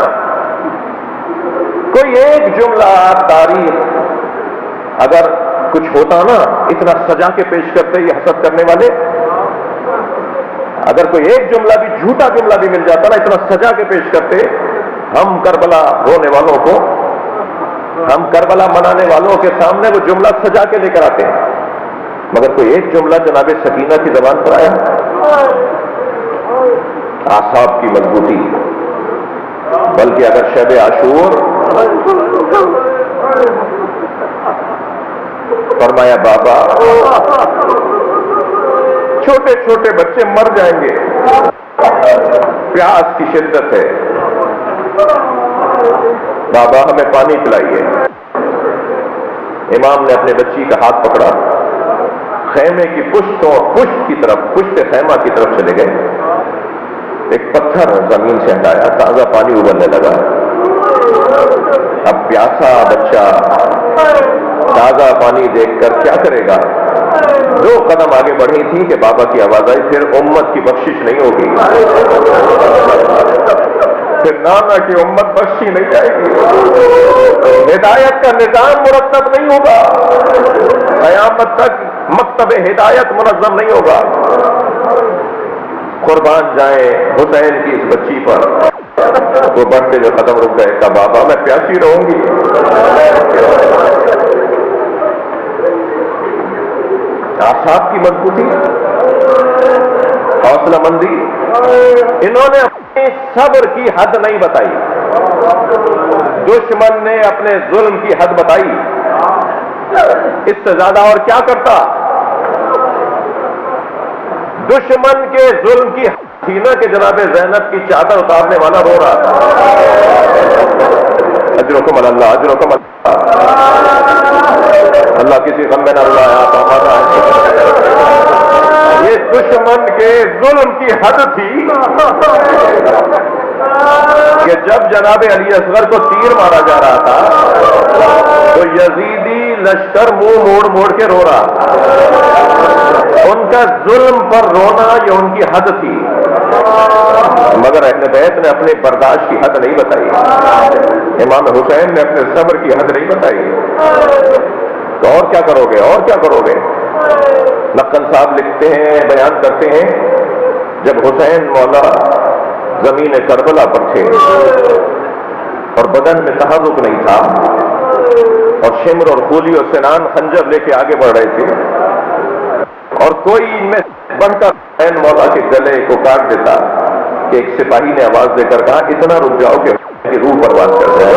کوئی ایک جملہ تاریخ اگر کچھ ہوتا نا، اتنا سجا کے پیش کرتے یہ حسد کرنے والے، اگر کوئی ایک جملہ بھی جھوٹا جملہ بھی مل جاتا نا، اتنا سجا کے پیش کرتے، ہم کربلا رونے والوں کو، ہم کربلا منانے والوں کے سامنے وہ جملہ سجا کے لے کر آتے ہیں، مگر کوئی ایک جملہ جناب سکینہ کی زبان پر آیا، اعصاب کی مضبوطی۔ بلکہ اگر شب عاشور فرمایا بابا چھوٹے چھوٹے بچے مر جائیں گے، پیاس کی شدت ہے، بابا ہمیں پانی پلائیے۔ امام نے اپنے بچی کا ہاتھ پکڑا، خیمے کی پشت کی طرف، پشت خیمہ کی طرف چلے گئے، ایک پتھر زمین سے ہٹایا، تازہ پانی ابلنے لگا۔ اب پیاسا بچہ تازہ پانی دیکھ کر کیا کرے گا؟ 2 قدم آگے بڑھی تھی کہ بابا کی آواز آئی، پھر امت کی بخشش نہیں ہوگی، پھر نانا کی امت بخشی نہیں جائے گی، ہدایت کا نظام مرتب نہیں ہوگا، قیامت تک مکتب ہدایت منظم نہیں ہوگا۔ قربان جائیں حسین کی اس بچی پر۔ وہ بڑھتے جو قدم رک گئے، کہا بابا میں پیاسی رہوں گی۔ اعصاب کی مضبوطی، حوصلہ مندی، انہوں نے اپنے صبر کی حد نہیں بتائی، دشمن نے اپنے ظلم کی حد بتائی، اس سے زیادہ اور کیا کرتا؟ دشمن کے ظلم کی سینہ کے جناب زینب کی چادر اتارنے والا رو رہا تھا۔ اجرکم اللہ، اجرکم اللہ، اللہ کسی غم میں نہ رلایا تو ہمارا ہے۔ یہ دشمن کے ظلم کی حد تھی کہ جب جناب علی اصغر کو تیر مارا جا رہا تھا تو یزیدی لشکر منہ موڑ موڑ کے رو رہا تھا۔ ان کا ظلم پر رونا یہ ان کی حد تھی، مگر اہل بیت نے اپنے برداشت کی حد نہیں بتائی، امام حسین نے اپنے صبر کی حد نہیں بتائی۔ تو اور کیا کرو گے، اور کیا کرو گے؟ لکھن صاحب لکھتے ہیں، بیان کرتے ہیں، جب حسین مولا زمین کربلا پر تھے اور بدن میں تحرک نہیں تھا اور شمر اور خولی اور سنان خنجر لے کے آگے بڑھ رہے تھے اور کوئی ان میں بڑھ کر حسین مولا کے گلے کو کاٹ دیتا کہ ایک سپاہی نے آواز دے کر کہا اتنا رک جاؤ کہ روح پرواز کر جائے،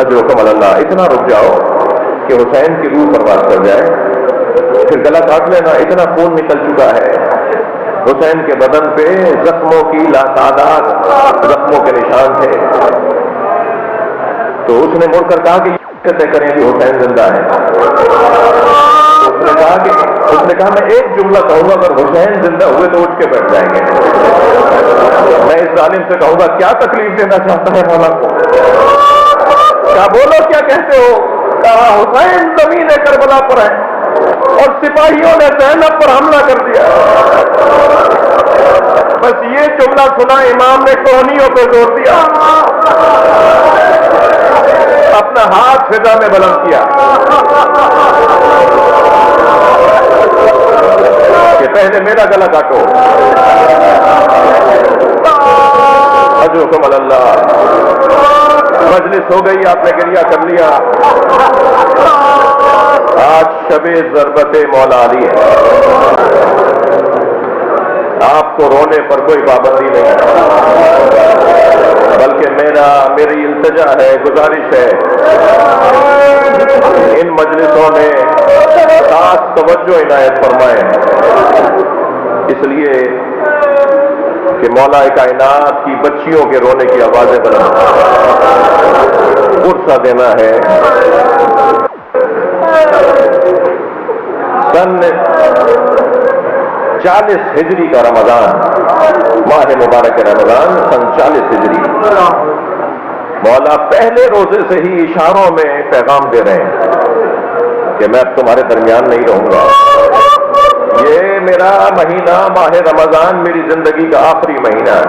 اجرکم اللہ، اتنا رک جاؤ کہ حسین کی روح پرواز کر جائے، پھر گلا کاٹ لینا، اتنا خون نکل چکا ہے۔ حسین کے بدن پہ زخموں کی لاتعداد زخموں کے نشان تھے، تو اس نے مڑ کر کہا کہ یہ طے کریں کہ حسین زندہ ہے۔ اس نے کہا میں ایک جملہ کہوں گا، اگر حسین زندہ ہوئے تو اٹھ کے بیٹھ جائیں گے۔ میں اس ظالم سے کہوں گا کیا تکلیف دینا چاہتا ہے مولا کو، کیا بولو کیا کہتے ہو؟ کہا حسین زمین کربلا پر ہے اور سپاہیوں نے زینب پر حملہ کر دیا۔ بس یہ جملہ سنا امام نے کوہنیوں پہ زور دیا، اپنا ہاتھ فضا میں بلند کیا کہ پہلے میرا گلا کاٹو۔ اجرکم اللہ۔ مجلس ہو گئی، آپ نے گریہ کر لیا۔ آج شب ضربت مولا علی ہے، آپ کو رونے پر کوئی پابندی نہیں، بلکہ میری التجا ہے، گزارش ہے، ان مجلسوں نے خاص توجہ عنایت فرمائے، اس لیے کہ مولا کائنات کی بچیوں کے رونے کی آوازیں بلند غصہ دینا ہے۔ سن 40 ہجری کا رمضان، ماہ مبارک رمضان سن 40 ہجری، مولا پہلے روزے سے ہی اشاروں میں پیغام دے رہے ہیں کہ میں اب تمہارے درمیان نہیں رہوں گا۔ یہ میرا مہینہ ماہ رمضان میری زندگی کا آخری مہینہ ہے۔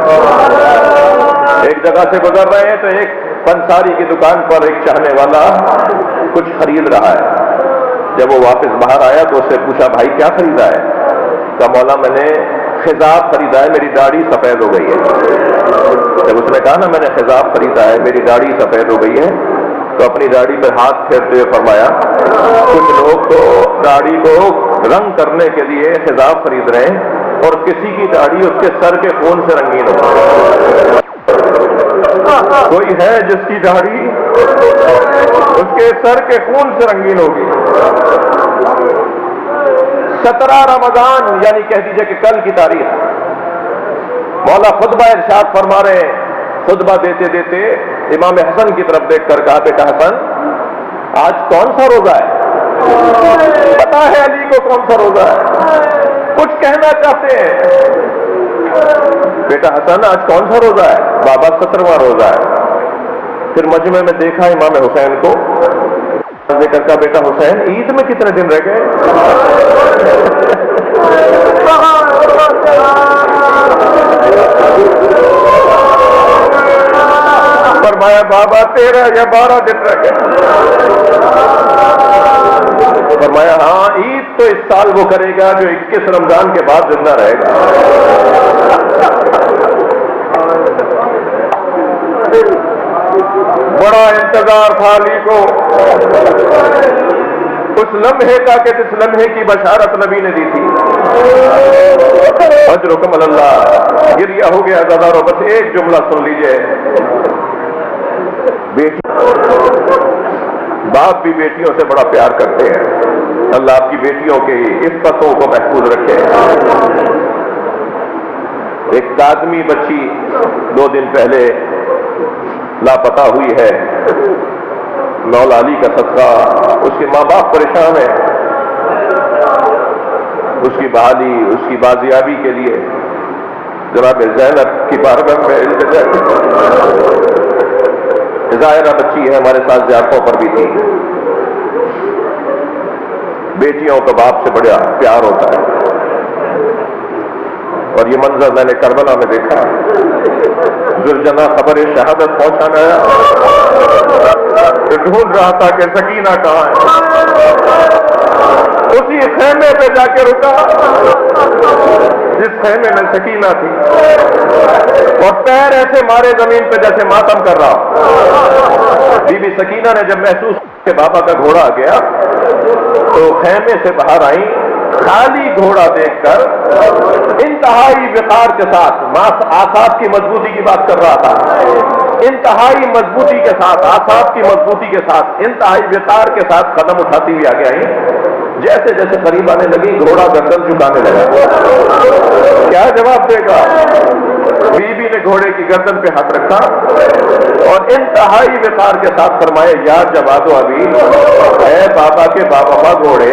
ایک جگہ سے گزر رہے ہیں تو ایک پنساری کی دکان پر ایک چاہنے والا کچھ خرید رہا ہے۔ جب وہ واپس باہر آیا تو اس سے پوچھا بھائی کیا خریدا ہے؟ کہا مولا میں نے خضاب خریدا ہے، میری داڑھی سفید ہو گئی ہے۔ جب اس نے کہا نا میں نے خضاب خریدا ہے، میری داڑھی سفید ہو گئی ہے، تو اپنی داڑھی پہ ہاتھ پھیرتے ہوئے فرمایا کچھ لوگ تو داڑھی کو رنگ کرنے کے لیے خضاب خرید رہے ہیں اور کسی کی داڑھی اس کے سر کے خون سے رنگین ہو۔ کوئی ہے جس کی داڑھی اس کے سر کے خون سے رنگین ہوگی۔ 17 رمضان یعنی کہہ دیجئے کہ کل کی تاریخ، مولا خطبہ ارشاد فرما رہے ہیں، خطبہ دیتے دیتے امام حسن کی طرف دیکھ کر کہا بیٹا حسن آج کون سا روزہ ہے؟ پتا ہے علی کو کون سا روزہ ہے، کچھ کہنا چاہتے ہیں۔ بیٹا حسن آج کون سا روزہ ہے؟ بابا 17واں روزہ ہے۔ پھر مجمع میں دیکھا امام حسین کو، ذکر کا بیٹا حسین عید میں کتنے دن رہ گئے؟ فرمایا بابا 13 یا 12 دن رہ گئے۔ فرمایا ہاں عید تو اس سال وہ کرے گا جو 21 رمضان کے بعد زندہ رہے گا۔ بڑا انتظار تھا علی کو اس لمحے کا کہ جس لمحے کی بشارت نبی نے دی تھی۔ اجرکم اللہ۔ گریہ ہو گیا ہزاروں، بس ایک جملہ سن لیجئے۔ باپ بھی بیٹیوں سے بڑا پیار کرتے ہیں، اللہ آپ کی بیٹیوں کی عفتوں کو محفوظ رکھے۔ ایک آدمی بچی 2 دن پہلے لاپتہ ہوئی ہے، مولا علی کا صدقہ، اس کے ماں باپ پریشان ہیں، اس کی بحالی، اس کی بازیابی کے لیے جناب زینب کی بارگاہ میں ظاہرہ بچی ہے، ہمارے ساتھ زیارتوں پر بھی تھی۔ بیٹیوں کا باپ سے بڑا پیار ہوتا ہے، اور یہ منظر میں نے کربلا میں دیکھا۔ زرجنا خبر شہادت پہنچانا تو ڈھونڈ رہا تھا کہ سکینہ کہاں ہے، اسی خیمے پہ جا کے رکا جس خیمے میں سکینہ تھی، اور پیر ایسے مارے زمین پہ جیسے ماتم کر رہا۔ بی بی سکینہ نے جب محسوس کہ بابا کا گھوڑا آ گیا تو خیمے سے باہر آئیں، خالی گھوڑا دیکھ کر انتہائی وقار کے ساتھ، آساب کی مضبوطی کی بات کر رہا تھا، انتہائی مضبوطی کے ساتھ، آساب کی مضبوطی کے ساتھ، انتہائی وقار کے ساتھ قدم اٹھاتی ہوئی آگے آئیں۔ جیسے جیسے قریب آنے لگی گھوڑا گردن جھکانے لگا۔ کیا جواب دے گا؟ بی بی نے گھوڑے کی گردن پہ ہاتھ رکھا اور انتہائی وقار کے ساتھ فرمایا یا جواد ابھی، اے بابا کے بابا گھوڑے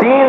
3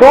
2